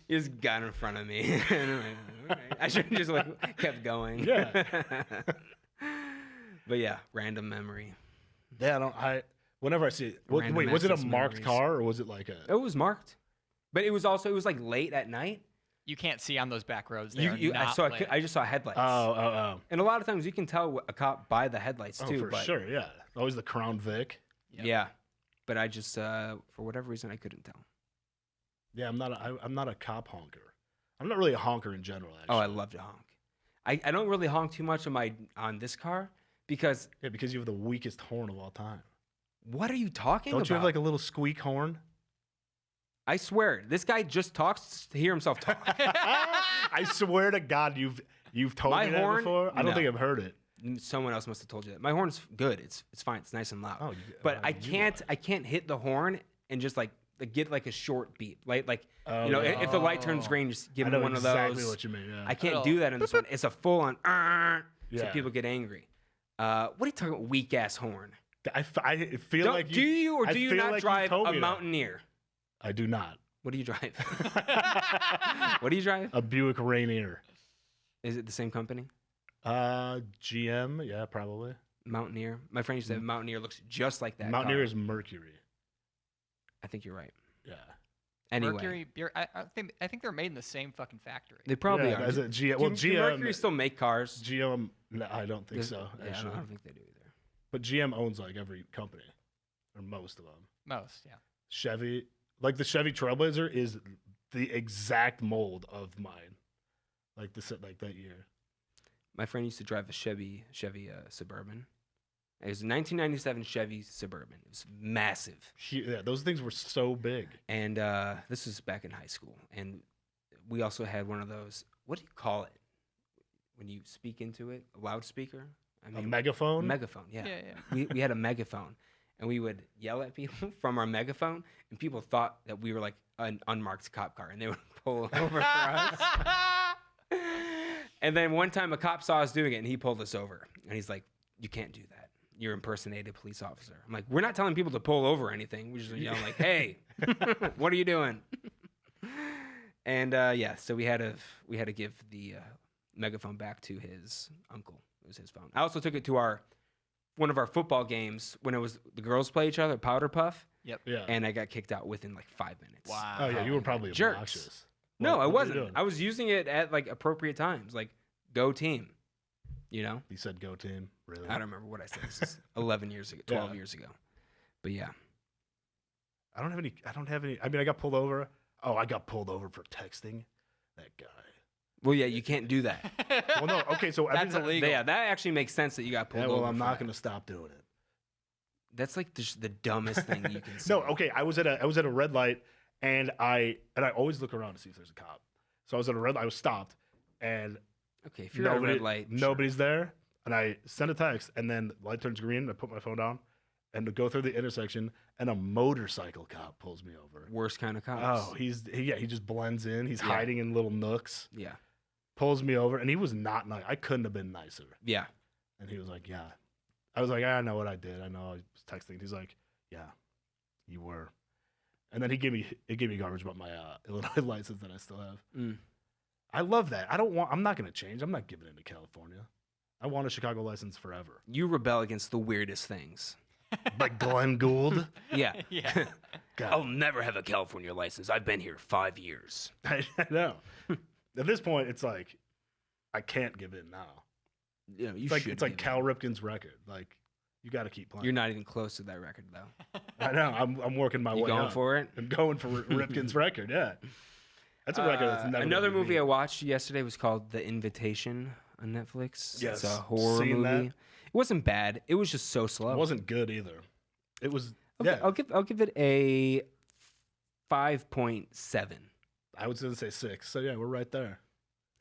He just got in front of me. And I'm like, all right. I should have just kept going. Yeah. But yeah, random memory. Yeah, whenever I see it. Random Wait, was it a access marked memories. car or was it like a? It was marked, but it was like late at night. You can't see on those back roads. They're not lit. I just saw headlights. Oh. And a lot of times you can tell a cop by the headlights Oh, too. for but sure, yeah. Always the Crown Vic. Yep. Yeah, but I just for whatever reason I couldn't tell. Yeah, I'm not a cop honker. I'm not really a honker in general. Actually. Oh, I love to honk. I don't really honk too much on this car because Yeah, because you have the weakest horn of all time. what are you talking about? Don't you have like a little squeak horn? I swear, this guy just talks to hear himself talk. I swear to God, you've told My me that horn? before. I don't No. think I've heard it. Someone else must have told you that. My horn's good. It's fine. It's nice and loud. Oh, but I you can't hit the horn and just get like a short beat. Like Oh, if the light turns green, just give I me know one exactly of those. what you mean. Yeah. I can't Little- do that in this one. It's a full on. So Yeah. people get angry. What are you talking about? Weak ass horn. I feel like do you or I do you feel not like drive told a me that. Mountaineer? I do not. What do you drive? What do you drive? A Buick Rainier. Is it the same company? GM, yeah, probably. Mountaineer. My friend used to have Mountaineer. Looks just like that. Mountaineer car. is Mercury. I think you're right. Yeah. Anyway, Mercury. I think they're made in the same fucking factory. they probably yeah, are. As a GM, well, do GM. Mercury still make cars? GM, no, I don't think so. Yeah, I Actually, don't think they do either. but GM owns like every company, or most of them. Most, yeah. Chevy, like the Chevy Trailblazer, is the exact mold of mine, like that year. My friend used to drive a Chevy Suburban. It was a 1997 Chevy Suburban. It was massive. Yeah, those things were so big. And this was back in high school. And we also had one of those. What do you call it when you speak into it? A loudspeaker? A megaphone. Megaphone. Yeah. Yeah. We had a megaphone, and we would yell at people from our megaphone, and people thought that we were like an unmarked cop car, and they would pull over for us. And then one time a cop saw us doing it, and he pulled us over, and he's like, "You can't do that. You're impersonating a police officer." I'm like, "We're not telling people to pull over or anything. We're just yelling like, hey, what are you doing?" And yeah, so we had to give the megaphone back to his uncle. It was his phone. I also took it to one of our football games when it was the girls play each other, powder puff, Yep. Yeah. and I got kicked out within like 5 minutes. Wow. Oh yeah, you were probably Jerks. obnoxious. No, I What were you wasn't. doing? I was using it at like appropriate times, like go team. You know, You said go team. Really? I don't remember what I said. This is 11 years ago, 12 Yeah. years ago. But yeah, I don't have any. I mean, I got pulled over. Oh, I got pulled over for texting. That guy. well, yeah, you can't do that. Well, no. Okay, so That's every time- illegal. Yeah, that actually makes sense that you got pulled Yeah, over. well, I'm for not that. going to stop doing it. That's like the dumbest thing you can say. No, okay. I was at a red light, and I always look around to see if there's a cop. So I was at a red light. I was stopped, and Okay, if you're at a red light, sure. nobody's there, and I send a text, and then the light turns green. And I put my phone down, and to go through the intersection, and a motorcycle cop pulls me over. Worst kind of cops. Oh, he just blends in. He's Yeah. hiding in little nooks. Yeah. Pulls me over, and he was not nice. I couldn't have been nicer. Yeah. And he was like, "Yeah." I was like, "I know what I did. I know I was texting." He's like, "Yeah, you were." And then he gave me garbage about my Illinois license that I still have. Mm. I love that. I'm not going to change. I'm not giving in to California. I want a Chicago license forever. You rebel against the weirdest things. Like Glenn Gould. Yeah. Yeah. God, I'll never have a California license. I've been here 5 years. I know. At this point, it's like I can't give in now. You know, you It's like should it's like give Cal Ripken's record. Like You got to keep playing. You're not even close to that record, though. I know. I'm working my You way going up. for it? I'm going for Ripken's record. Yeah, that's a record that's never. Another gonna be movie I beat. watched yesterday was called The Invitation on Netflix. Yes, It's a horror seen movie. that. It wasn't bad. It was just so slow. It wasn't good either. It was. Okay, Yeah, I'll give it a 5.7. I was gonna say 6. So yeah, we're right there.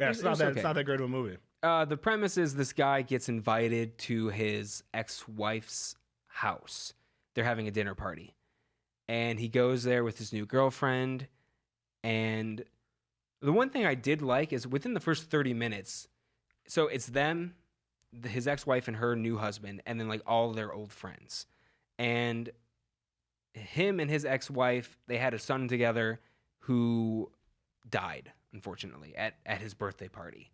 Yeah, It it's not was that. okay. It's not that great of a movie. The premise is this guy gets invited to his ex-wife's house. They're having a dinner party. And he goes there with his new girlfriend. And the one thing I did like is within the first 30 minutes, so it's them, his ex-wife and her new husband, and then like all their old friends. And him and his ex-wife, they had a son together who died, unfortunately, at his birthday party.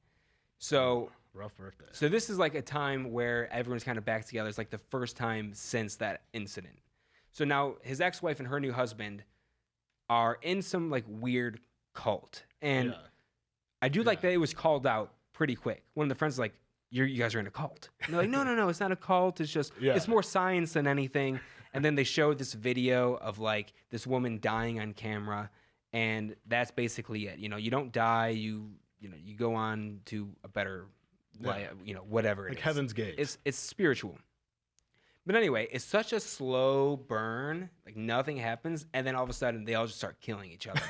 So Rough birthday. so this is like a time where everyone's kind of back together. It's like the first time since that incident. So now his ex-wife and her new husband are in some like weird cult. And Yeah. I do like Yeah. that it was called out pretty quick. One of the friends was like, you guys are in a cult. And they're like, no, it's not a cult. It's just, Yeah. it's more science than anything. And then they showed this video of like this woman dying on camera. And that's basically it. You don't die. You go on to a better life, whatever it Like is. Heaven's Gate. It's spiritual. But anyway, it's such a slow burn. Like nothing happens. And then all of a sudden they all just start killing each other.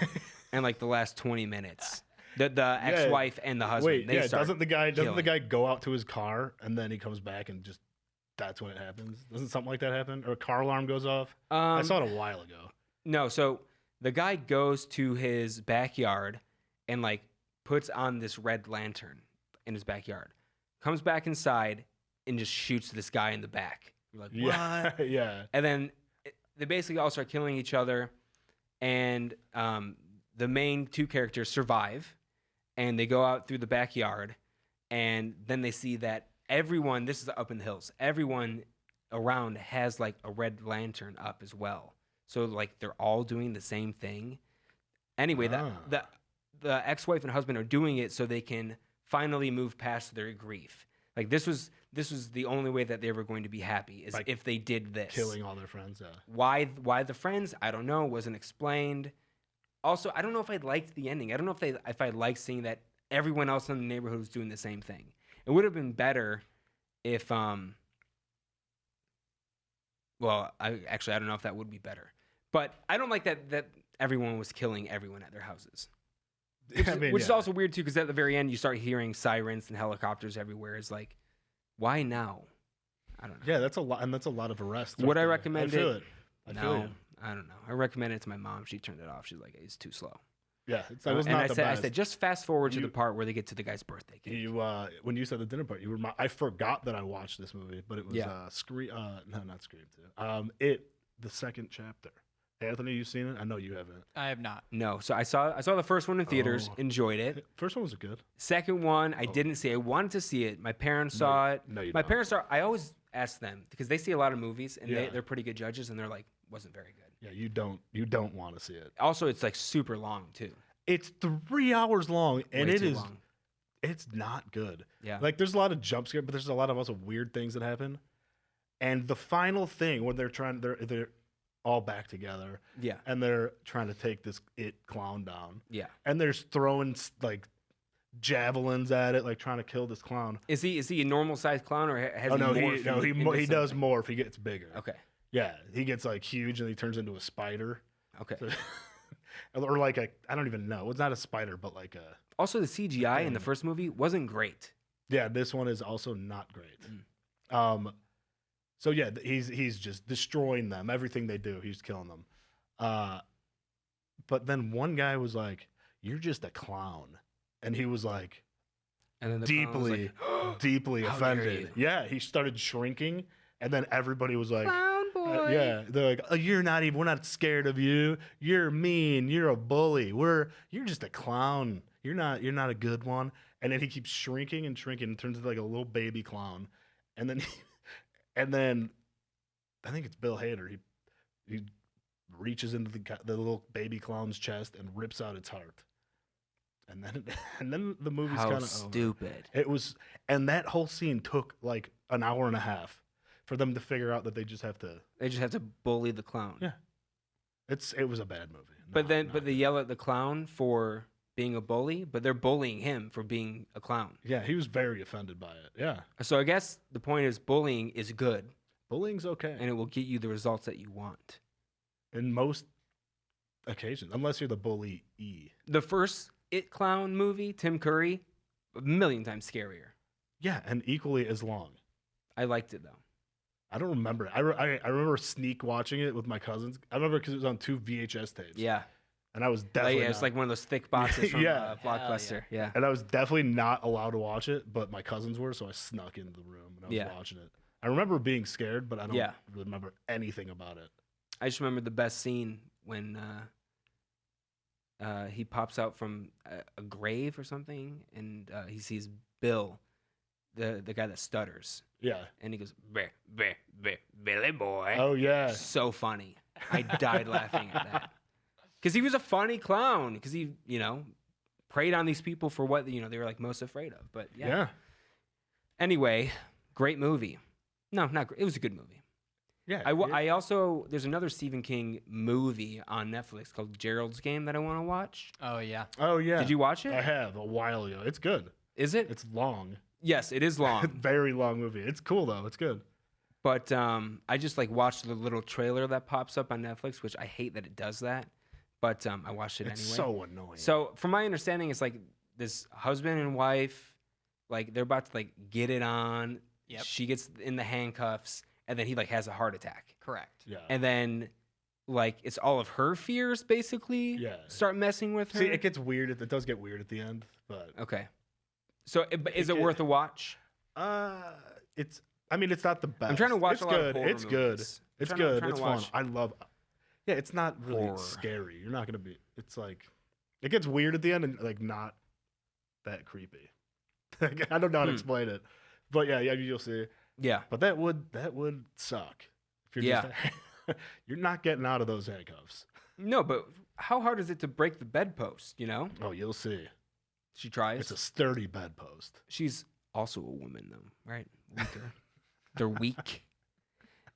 And like the last 20 minutes, the ex-wife and the husband, Wait, they yeah. start Doesn't the guy killing. go out to his car and then he comes back and just that's when it happens? Doesn't something like that happen? Or a car alarm goes off? I saw it a while ago. No, so the guy goes to his backyard and like puts on this red lantern in his backyard, comes back inside and just shoots this guy in the back. You're like, what? Yeah, yeah. And then they basically all start killing each other, and the main two characters survive, and they go out through the backyard, and then they see that everyone, this is up in the hills, everyone around has like a red lantern up as well. So like they're all doing the same thing. Anyway, the ex-wife and husband are doing it so they can finally move past their grief. Like this was the only way that they were going to be happy is Like if they did this. Killing all their friends. Yeah. Why the friends? I don't know. Wasn't explained. Also, I don't know if I liked the ending. I don't know if I liked seeing that everyone else in the neighborhood was doing the same thing. It would have been better if well, I don't know if that would be better. But I don't like that everyone was killing everyone at their houses. Which is also weird too, because at the very end you start hearing sirens and helicopters everywhere. It's like, why now? I don't know. Yeah, that's a lot, and that's a lot of arrests. Would I right there. recommend I feel it? it. I feel No, you. I don't know. I recommended it to my mom. She turned it off. She's like, it's too slow. Yeah, it was And not I the said, best. just fast forward to You- the part where they get to the guy's birthday cake. You when you said the dinner party, I forgot that I watched this movie, but it was Yeah. Scream. No, not Scream 2. The second chapter. Anthony, you seen it? I know you haven't. I have not. No, so I saw the first one in theaters, Oh. enjoyed it. First one was good. Second one, I didn't see. I wanted to see it. My parents saw it. No, you My don't. parents are. I always ask them because they see a lot of movies and Yeah. they're pretty good judges, and they're like, wasn't very good. Yeah, you don't want to see it. Also, it's like super long too. It's 3 hours long, and Way it too is. long. It's not good. Yeah. Like there's a lot of jump scare, but there's a lot of also weird things that happen. And the final thing when they're all back together Yeah. and they're trying to take this clown down. Yeah. And they're throwing like javelins at it, like trying to kill this clown. Is he a normal sized clown or has Oh he no, morphed he into does something? morph. He gets bigger. Okay. Yeah, he gets like huge and he turns into a spider. Okay. Or like I don't even know. It's not a spider, but like a. Also, the CGI in the thing. first movie wasn't great. Yeah, this one is also not great. Mm. So yeah, he's just destroying them. Everything they do, he's killing them. But then one guy was like, "You're just a clown," and he was like And then the clown was deeply, like, deeply "How dare offended. you." Yeah, he started shrinking, and then everybody was like, Clown boy. yeah, they're like, oh, we're not scared of you. You're mean. You're a bully. You're just a clown. You're not a good one." And then he keeps shrinking and shrinking and turns into like a little baby clown. And then, and then, I think it's Bill Hader. He reaches into the little baby clown's chest and rips out its heart. And then the movie's How kind of stupid. It was, and that whole scene took like an hour and a half for them to figure out that they just have to. They just have to bully the clown. Yeah. It was a bad movie. But they yell at the clown for being a bully, but they're bullying him for being a clown. Yeah, he was very offended by it. Yeah. So I guess the point is bullying is good, Bullying's okay. and it will get you the results that you want. In most occasions, unless you're the bully. The first It Clown movie, Tim Curry, a million times scarier. Yeah, and equally as long. I liked it though. I don't remember it. I remember sneak watching it with my cousins. I remember because it was on 2 VHS tapes. Yeah. And I was definitely It's like one of those thick boxes from Yeah. Blockbuster. Yeah. and I was definitely not allowed to watch it, but my cousins were, so I snuck into the room and I was Yeah. watching it. I remember being scared, but I don't Yeah. remember anything about it. I just remember the best scene when he pops out from a grave or something, and he sees Bill, the guy that stutters, Yeah. and he goes, Billy boy. Oh yeah. So funny. I died laughing at that. Because he was a funny clown, because he, preyed on these people for what, they were like most afraid of. But yeah. Anyway, great movie. No, not great. It was a good movie. Yeah. I also, there's another Stephen King movie on Netflix called Gerald's Game that I want to watch. Oh yeah. Oh yeah. Did you watch it? I have a while ago. It's good. Is it? It's long. Yes, it is long. Very long movie. It's cool though. It's good. But I just watched the little trailer that pops up on Netflix, which I hate that it does that. But I watched it It's anyway. so annoying. So from my understanding, it's like this husband and wife, they're about to get it on. Yep. She gets in the handcuffs, and then he has a heart attack. Correct. Yeah. And then it's all of her fears basically. Yeah. Start messing with her. See, it gets weird. It does get weird at the end, but Okay. So is it worth a watch? it's. I mean, it's not the best. I'm trying to watch it's a lot of good. horror It's good. movies. It's I'm trying good. to It's fun. watch I love. Yeah, it's not really horror. scary. You're not gonna be. It's like, it gets weird at the end and not that creepy. I don't know how to explain it, but yeah, you'll see. Yeah. But that would suck if you're Yeah. just. You're not getting out of those handcuffs. No, but how hard is it to break the bedpost? Oh, you'll see. She tries. It's a sturdy bedpost. She's also a woman, though, right? Weaker. They're weak.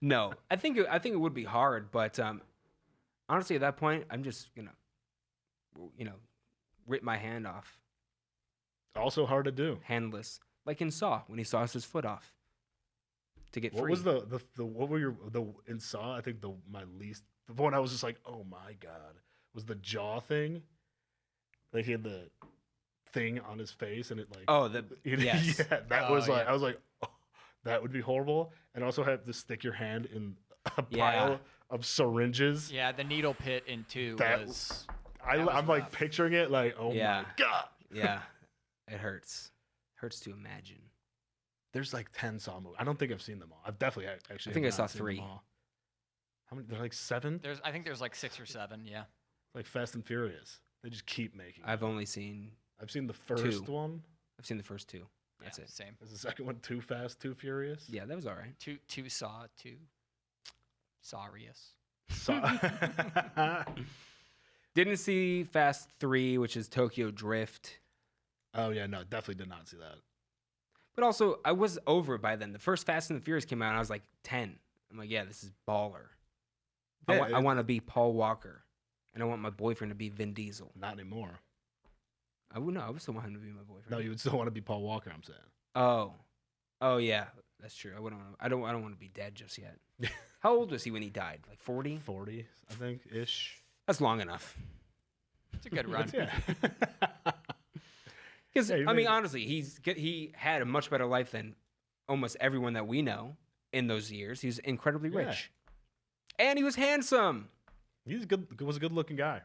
No, I think it would be hard, but honestly, at that point, I'm just gonna, rip my hand off, Also hard to do. handless, like in Saw when he saws his foot off to get What free. was the what were your in Saw? I think the one I was just like, oh my god, was the jaw thing. Like he had the thing on his face and it Yes. yeah, that Oh, was like yeah. I was like, oh, that would be horrible. And also have to stick your hand in a Yeah. pile of syringes. Yeah, the needle pit in 2 That- was. I'm was like rough. picturing it like, oh Yeah. my god. Yeah, it hurts. Hurts to imagine. There's like 10 Saw movies. I don't think I've seen them all. I've definitely actually. I think have I saw not seen them 3. all. How many? There's like 7. I think there's like 6 or 7. Yeah. Like Fast and Furious. They just keep making. I've only seen I've seen the first 2. one. I've seen the first 2. That's Yeah, it. Same. Is the second one Too Fast, Too Furious? Yeah, that was all right. Two Saw, 2 Sawrious. Saw. Didn't see Fast 3, which is Tokyo Drift. Oh yeah, no, definitely did not see that. But also, I was over it by then. The first Fast and the Furious came out, and I was like 10. I'm like, yeah, this is baller. Yeah, I want to be Paul Walker, and I want my boyfriend to be Vin Diesel. Not anymore. I would still want him to be my boyfriend. No, you would still want to be Paul Walker. I'm saying. Oh yeah, that's true. I don't want to be dead just yet. How old was he when he died? Like 40? 40, I think, ish. That's long enough. It's a good run. Yeah. Because Yeah, you I mean, made- honestly, he had a much better life than almost everyone that we know in those years. He was incredibly Yeah. rich, and he was handsome. He's good. Was a good-looking guy.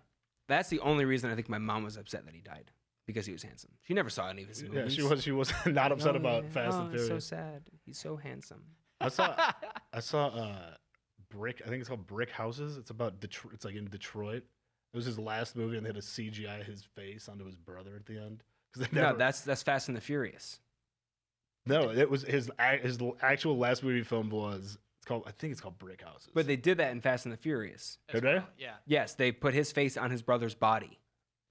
That's the only reason I think my mom was upset that he died, because he was handsome. She never saw any of his movies. Yeah, she was not upset Oh, about yeah. Fast and Oh, it's Furious. so sad. He's so handsome. I saw Brick. I think it's called Brick Houses. It's about Detroit. It's like in Detroit. It was his last movie, and they had to CGI his face onto his brother at the end. 'Cause they No, never- that's Fast and the Furious. no. It was his actual last movie he filmed was. I think it's called Brick Houses. But they did that in Fast and the Furious. As Did they? well. Yeah. Yes, they put his face on his brother's body,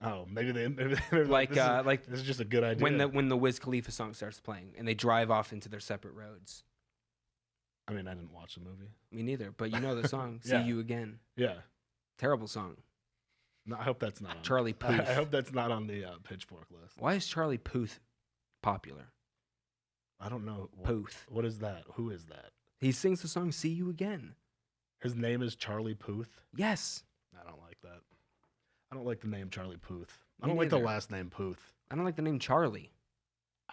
oh, maybe they're like this is just a good idea. when the Wiz Khalifa song starts playing, and they drive off into their separate roads. I mean, I didn't watch the movie. Me neither, but you know the song, Yeah. See You Again. Yeah. Terrible song. No, I hope that's not on. Charlie Puth. I hope that's not on the pitchfork list. Why is Charlie Puth popular? I don't know. Puth. What is that? Who is that? He sings the song See You Again. His name is Charlie Puth. Yes. I don't like that. I don't like the name Charlie Puth. I Me don't like the neither. last name Puth. I don't like the name Charlie.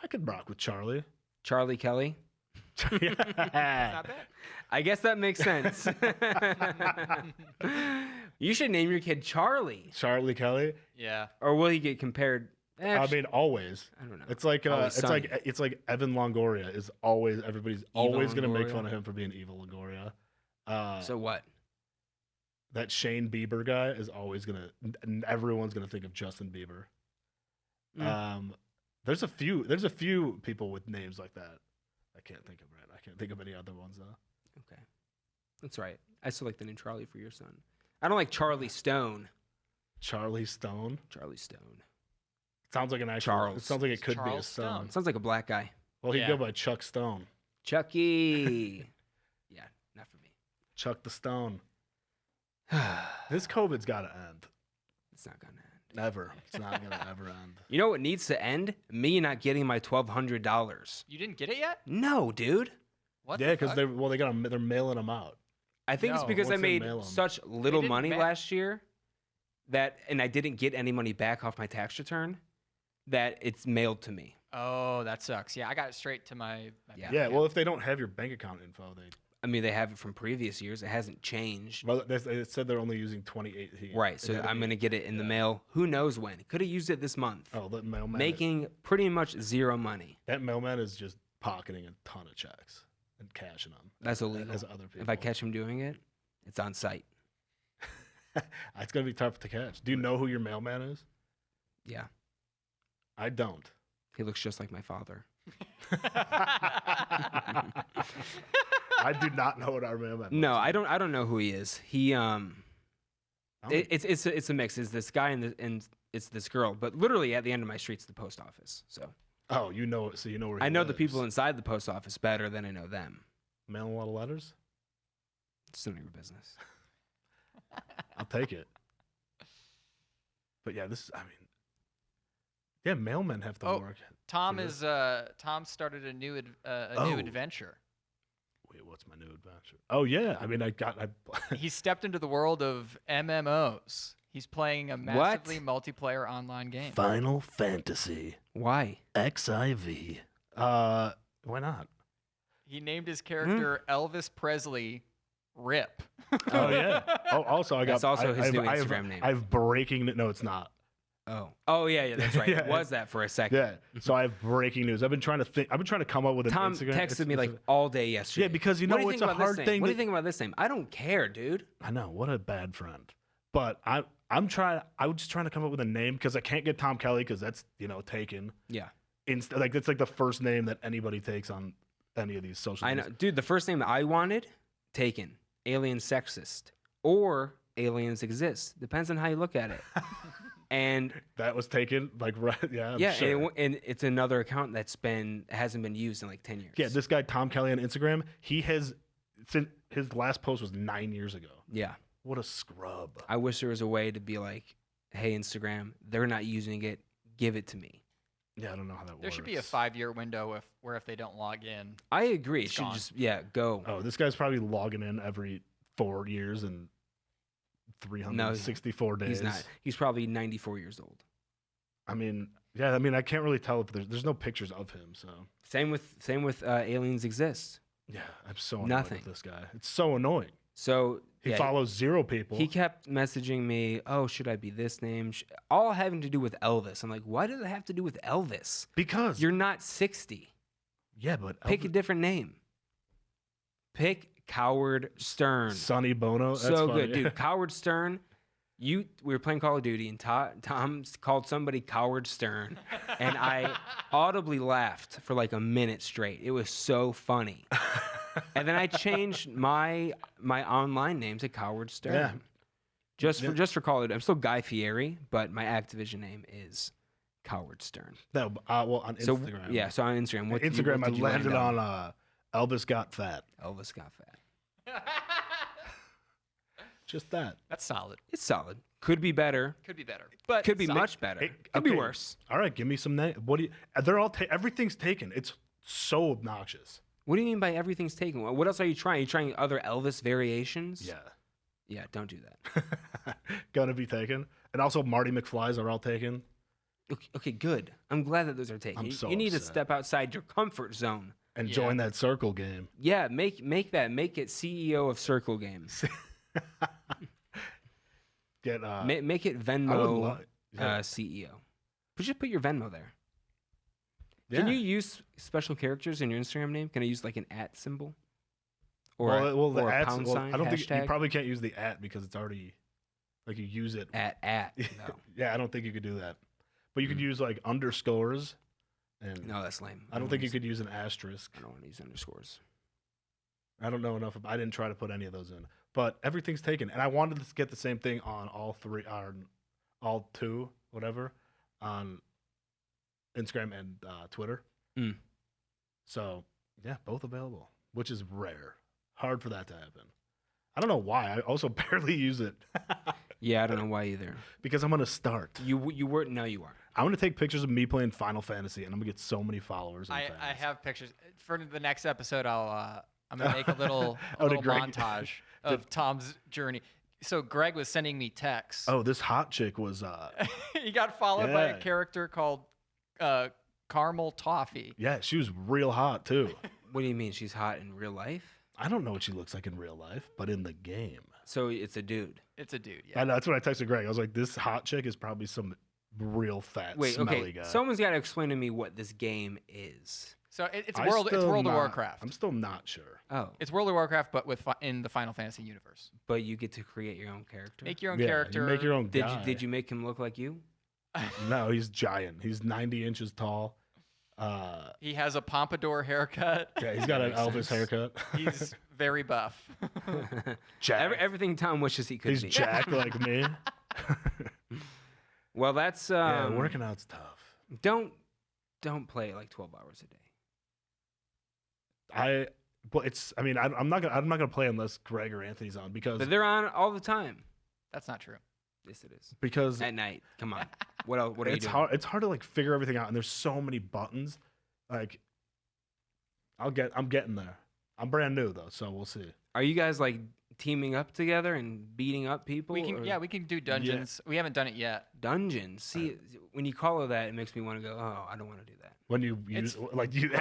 I could rock with Charlie. Charlie Kelly. It's not bad. I guess that makes sense. You should name your kid Charlie. Charlie Kelly. Yeah. Or will he get compared? I mean, always. I don't know. It's like Always Sunny. it's like Evan Longoria is always everybody's always gonna make Longoria. fun of him for being evil Longoria. So what? That Shane Bieber guy is always gonna. Everyone's gonna think of Justin Bieber. There's a few people with names like that. I can't think of right. I can't think of any other ones though. Okay. That's right. I still like the name Charlie for your son. I don't like Charlie Stone. Charlie Stone Charlie Stone. sounds like an actual. Charles. It sounds like it could be a Charles Stone. Stone. Sounds like a black guy. Well, he'd Yeah. go by Chuck Stone. Chucky. Yeah, not for me. Chuck the Stone. This COVID's got to end. It's not gonna end. Never. It's not gonna ever end. You know what needs to end? Me not getting my $1,200. You didn't get it yet? No, dude. What? Yeah, the because fuck? they're mailing them out. I think it's No, because I once they made mail 'em. such little didn't money ma- last year and I didn't get any money back off my tax return that it's mailed to me. Oh, that sucks. Yeah, I got it straight to my Yeah. Yeah. Well, if they don't have your bank account info, they I mean, they have it from previous years. It hasn't changed. well they said they're only using 2018. Right, so I'm going to get it in the mail. Who knows when? Could have used it this month. Oh, the mailman. Making pretty much zero money. That mailman is just pocketing a ton of checks and cashing them. That's illegal. As other people. If I catch him doing it, it's on site. It's gonna be tough to catch. Do you know who your mailman is? Yeah. I don't. He looks just like my father. I do not know what our mailman. No, looks like. I don't know who he is. He I don't- it's a mix. It's this guy and it's this girl. But literally at the end of my street's the post office. So Oh, you know it. So you know where he I know the lives. people inside the post office better than I know them. Mailing a lot of letters. It's none of your business. I'll take it. But yeah, I mean, yeah, mailmen have to Oh, work. Tom for is this. Tom started a new new Oh. adventure. Wait, what's my new adventure? Oh yeah, I mean, I He stepped into the world of MMOs. He's playing a massively multiplayer online game. Final Fantasy Why? XIV. Why not? He named his character Elvis Presley Rip. Oh yeah. Oh, also I got. That's also his new I have- Instagram name. I have breaking. No, it's not. Oh yeah, that's right. Yeah. It was that for a second. Yeah. So I have breaking news. I've been trying to think. I've been trying to come up with an Tom Instagram. texted me like all day yesterday. Yeah, because you What know do it's think a about this hard name? thing. What do you that- think about this name? I don't care, dude. I know, what a bad friend. But I'm trying. I was just trying to come up with a name because I can't get Tom Kelly because that's taken. Yeah. Like that's like the first name that anybody takes on any of these social. I know, medias. dude. The first name that I wanted, taken. Alien sexist or aliens exist. Depends on how you look at it. And That was taken. Like right. Yeah. I'm yeah, Sure. and it's another account hasn't been used in like 10 years. Yeah. This guy Tom Kelly on Instagram. He has. Since his last post was 9 years ago. Yeah. What a scrub. I wish there was a way to be like, hey, Instagram, they're not using it. Give it to me. Yeah, I don't know how that works. There should be a 5-year window where if they don't log in. I agree. It It's should gone. just go. Oh, this guy's probably logging in every 4 years and 364 days. He's not. He's probably 94 years old. I mean, yeah. I mean, I can't really tell if there's no pictures of him. So Same with aliens exist. yeah, I'm so annoyed Nothing. with this guy. It's so annoying. So He yeah, follows 0 people. he kept messaging me, oh, should I be this name? All having to do with Elvis. I'm like, why does it have to do with Elvis? because You're not 60. yeah, but Pick a different name. Pick Coward Stern. Sonny Bono. That's So funny. good, dude. Coward Stern. We were playing Call of Duty, and Tom called somebody Coward Stern, and I audibly laughed for like a minute straight. It was so funny. And then I changed my online name to Coward Stern. Yeah. Just for Call of Duty. I'm still Guy Fieri, but my Activision name is Coward Stern. No, well, on So Instagram. yeah, so on Instagram. What Instagram, what I did you landed land on Elvis got fat. Elvis got fat. Just that. That's solid. It's solid. Could be better. Could be better, but Could be solid. much better. Hey, Could be okay. worse. All right, give me some names. What do you? They're all. Everything's taken. It's so obnoxious. What do you mean by everything's taken? What else are you trying? Are you trying other Elvis variations? Yeah. Yeah, don't do that. Gonna be taken. And also Marty McFly's are all taken. Okay, good. I'm glad that those are taken. I'm You- so you need to upset. step outside your comfort zone. And Yeah. join that circle game. Yeah, make it CEO of Circle Games. Get Make it I would Venmo love- yeah. CEO. But just put your Venmo there. Yeah. Can you use special characters in your Instagram name? Can I use like an @? Symbol? Or the or a ads, pound well, sign? I don't think you hashtag? probably can't use the @ because it's already like you use it. @ No. Yeah, I don't think you could do that. But you could use like underscores, and No, that's lame. I don't think you could use an asterisk. I don't want to use underscores. I don't know enough. I didn't try to put any of those in, but everything's taken. And I wanted to get the same thing on all three, on all two, whatever, on Instagram and Twitter. Mm. So yeah, both available, which is rare. Hard for that to happen. I don't know why. I also barely use it Yeah, I don't know why either. because I'm gonna start. You were no, you are. I'm gonna take pictures of me playing Final Fantasy, and I'm gonna get so many followers. And I fans. have pictures for the next episode. I'm gonna make a little, Oh, to little Greg. montage of Tom's journey. So Greg was sending me texts. Oh, this hot chick was. He got followed by a Yeah. character called Caramel Toffee. Yeah, she was real hot too. What do you mean she's hot in real life? I don't know what she looks like in real life, but in the game. So it's a dude. It's a dude. I Yeah. know, that's what I texted Greg. I was like, this hot chick is probably some real fat, Wait, smelly okay. guy. Someone's got to explain to me what this game is. So it's I World. It's still World of not- Warcraft. I'm still not sure. Oh, It's World of Warcraft, but in the Final Fantasy universe. but you get to create your own character. Make your own Yeah, character. You make your own Did guy. you make him look like you? No, he's giant. He's 90 inches tall. He has a pompadour haircut. Yeah, he's got an Makes Elvis sense. haircut. He's very buff. Jack. Everything Tom wishes he could He's be. Jack like me. Well, that's Yeah, working out's tough. Don't play it like 12 hours a day. But it's. I mean, I'm not gonna play unless Greg or Anthony's on because But they're on all the time. That's not true. Yes, it is. because At night. Come on. What else? What are you it's doing? hard. It's hard to like figure everything out, and there's so many buttons. Like, I'm getting there. I'm brand new though, so we'll see. Are you guys like teaming up together and beating up people? We can. or Yeah, we can do dungeons. We haven't done it yet. dungeons. See, when you call it that, it makes me want to go. Oh, I don't want to do that. When you use like you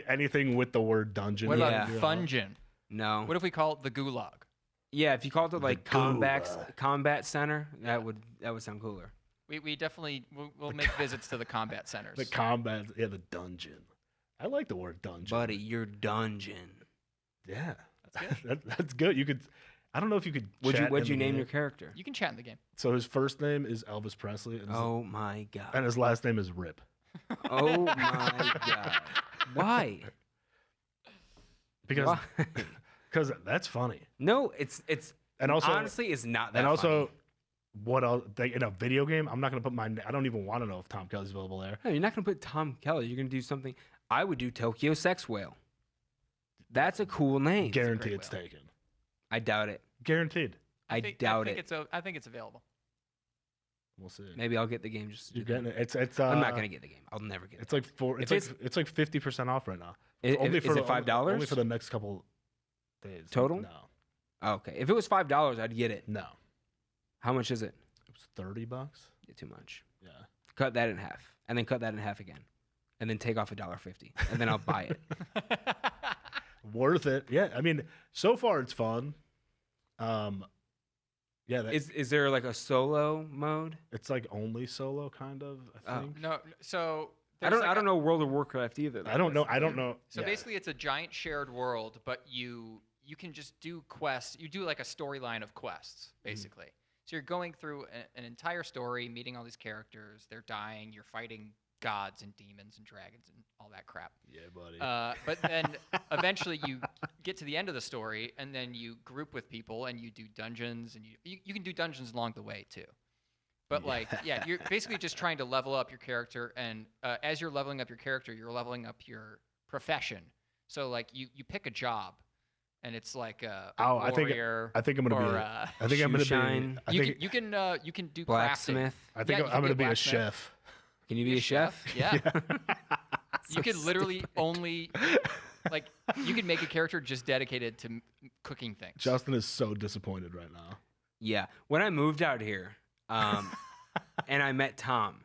anything with the word dungeon. What about Yeah. Fungeon? No. What if we call it the Gulag? Yeah, if you called it like Gulag. combat center, that would sound cooler. We definitely we'll make visits to the combat centers. The combat, yeah, the dungeon. I like the word dungeon. Buddy, your dungeon. Yeah, That's good. that's good. You could. I don't know if you could. What'd chat you in the name game. your character? You can chat in the game. So his first name is Elvis Presley, and his, Oh my god. and his last name is Rip. Oh my god. Why? Because Why? because that's funny. No, it's And also honestly it's not that and also funny. what else in a video game? I'm not gonna put my. I don't even want to know if Tom Kelly's available there. No, you're not gonna put Tom Kelly. You're gonna do something. I would do Tokyo Sex Whale. That's a cool name. Guarantee great it's whale. taken. I doubt it. Guaranteed. I doubt it. I think it's available. We'll see. Maybe I'll get the game just to You're do that. getting it. It's. I'm not gonna get the game. I'll never get it. It's like four. If It's like 50% off right now. Is for it the- $5? Only for the next couple days. Total? No. Okay. If it was $5, I'd get it. No. How much is it? It was $30. Yeah, too much. Yeah. Cut that in half, and then cut that in half again, and then take off $1.50, and then I'll buy it. Worth it. Yeah. I mean, so far it's fun. Yeah. Is there like a solo mode? It's like only solo kind of. I Oh. think. No, so I don't know World of Warcraft either. I don't know. I don't know. So Yeah. basically, it's a giant shared world, but you can just do quests. You do like a storyline of quests, basically. So you're going through an entire story, meeting all these characters. They're dying. You're fighting gods and demons and dragons and all that crap. Yeah, buddy. But then eventually you get to the end of the story, and then you group with people and you do dungeons, and you can do dungeons along the way too. But you're basically just trying to level up your character, and as you're leveling up your character, you're leveling up your profession. So like you pick a job, and it's like a I think warrior. I'm gonna or, be. I think I'm shoe gonna shine. be. I you think can do Blacksmith. I think Yeah, you I'm can gonna be be a blacksmith. chef. Can you be a chef? Yeah. You could literally only like you could make a character just dedicated to cooking things. Justin is so disappointed right now. Yeah. When I moved out here, and I met Tom,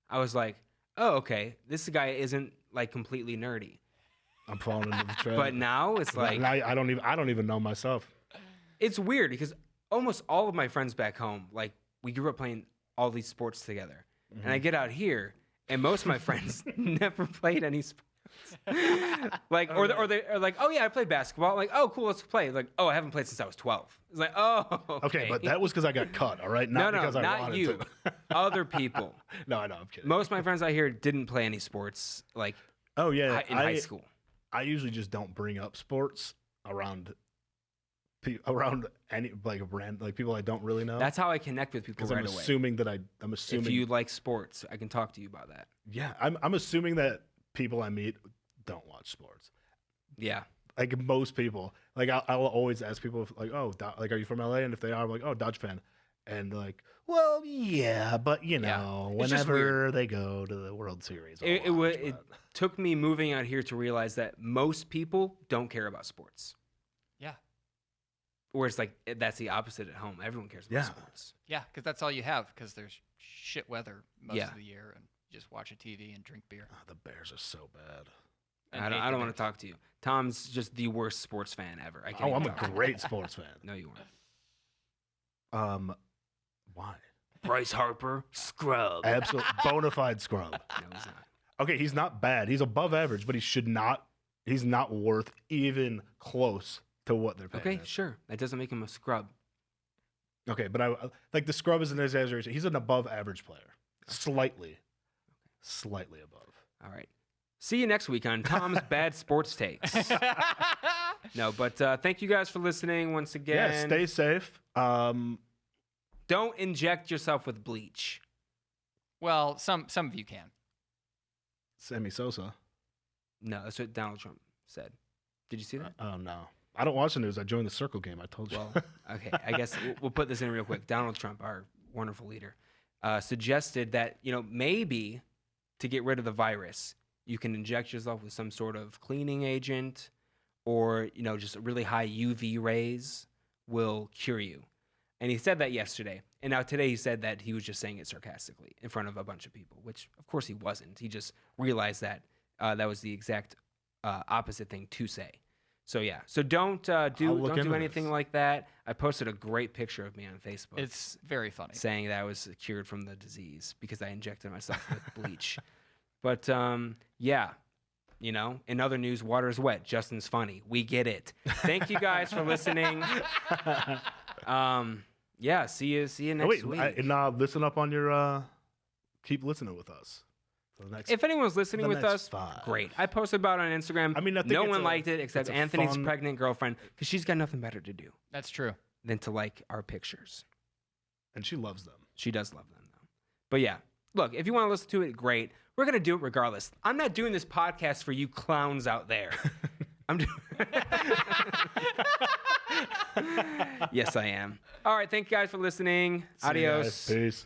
I was like, oh, okay, this guy isn't like completely nerdy. I'm falling into the trap. But now it's like now I don't even know myself. it's weird because almost all of my friends back home, like we grew up playing all these sports together, and I get out here, and most of my friends never played any sports. Like, or they're like, oh yeah, I played basketball. I'm like, oh cool, let's play. Like, oh, I haven't played since I was 12. It's like, oh, Okay, but that was because I got cut. All right, not because I not wanted you. to. Other people. No, I know. I'm kidding. Most of my friends out here didn't play any sports, like Oh yeah, in high school. I usually just don't bring up sports around any like people I don't really know. That's how I connect with people because right I'm away. assuming that I'm assuming If you like sports, I can talk to you about that. yeah, I'm assuming that people I meet don't watch sports. Yeah. Like most people, like I'll always ask people if, like, oh, like, are you from LA? And if they are, I'm like, oh, Dodge fan. And like, well, yeah, but you know, It's just whenever they go to the World Series, I'll watch, It but- took me moving out here to realize that most people don't care about sports. Yeah. Or it's like that's the opposite at home. Everyone cares about Yeah. sports. Yeah, because that's all you have. Because there's shit weather most Yeah. of the year, and you just watch a TV and drink beer. Oh, the Bears are so bad. And I hate don't the want to Bears. talk to you. Tom's just the worst sports fan ever. I can't Oh, I'm even a talk to you. great sports fan. No, you aren't. Why? Bryce Harper, scrub. Absolute bona fide scrub. No, he's not. Okay, he's not bad. He's above average, but he's not worth even close to what they're paying. Okay, him. sure. That doesn't make him a scrub. Okay, but I like the scrub is an exaggeration. He's an above average player. Slightly above. All right. See you next week on Tom's Bad Sports Takes. No, but thank you guys for listening once again. Yeah, stay safe. Don't inject yourself with bleach. Well, some of you can. Sammy Sosa. No, that's what Donald Trump said. Did you see that? Oh no. I don't watch the news. I joined the circle game. I told you. Well, okay. I guess we'll put this in real quick. Donald Trump, our wonderful leader, suggested that, maybe to get rid of the virus, you can inject yourself with some sort of cleaning agent or, just really high UV rays will cure you. And he said that yesterday. And now today he said that he was just saying it sarcastically in front of a bunch of people, which of course he wasn't. He just realized that that was the exact opposite thing to say. So yeah, so don't do anything like that. I posted a great picture of me on Facebook. It's very funny. Saying that I was cured from the disease because I injected myself with bleach. But yeah, in other news, water is wet. Justin's funny. We get it. Thank you guys for listening. Yeah, see you next week. Listen up on your. Keep listening with us. For the next, If anyone's listening the with next us, 5. great. I posted about it on Instagram. I mean, I think no it's one a- liked it except it's a Anthony's fun- pregnant girlfriend because she's got nothing better to do That's true. than to like our pictures. And she loves them. She does love them, though. But yeah, look, if you want to listen to it, great. We're going to do it regardless. I'm not doing this podcast for you clowns out there. I'm doing. Yes, I am. All right. Thank you guys for listening. See you guys. Adios. Peace.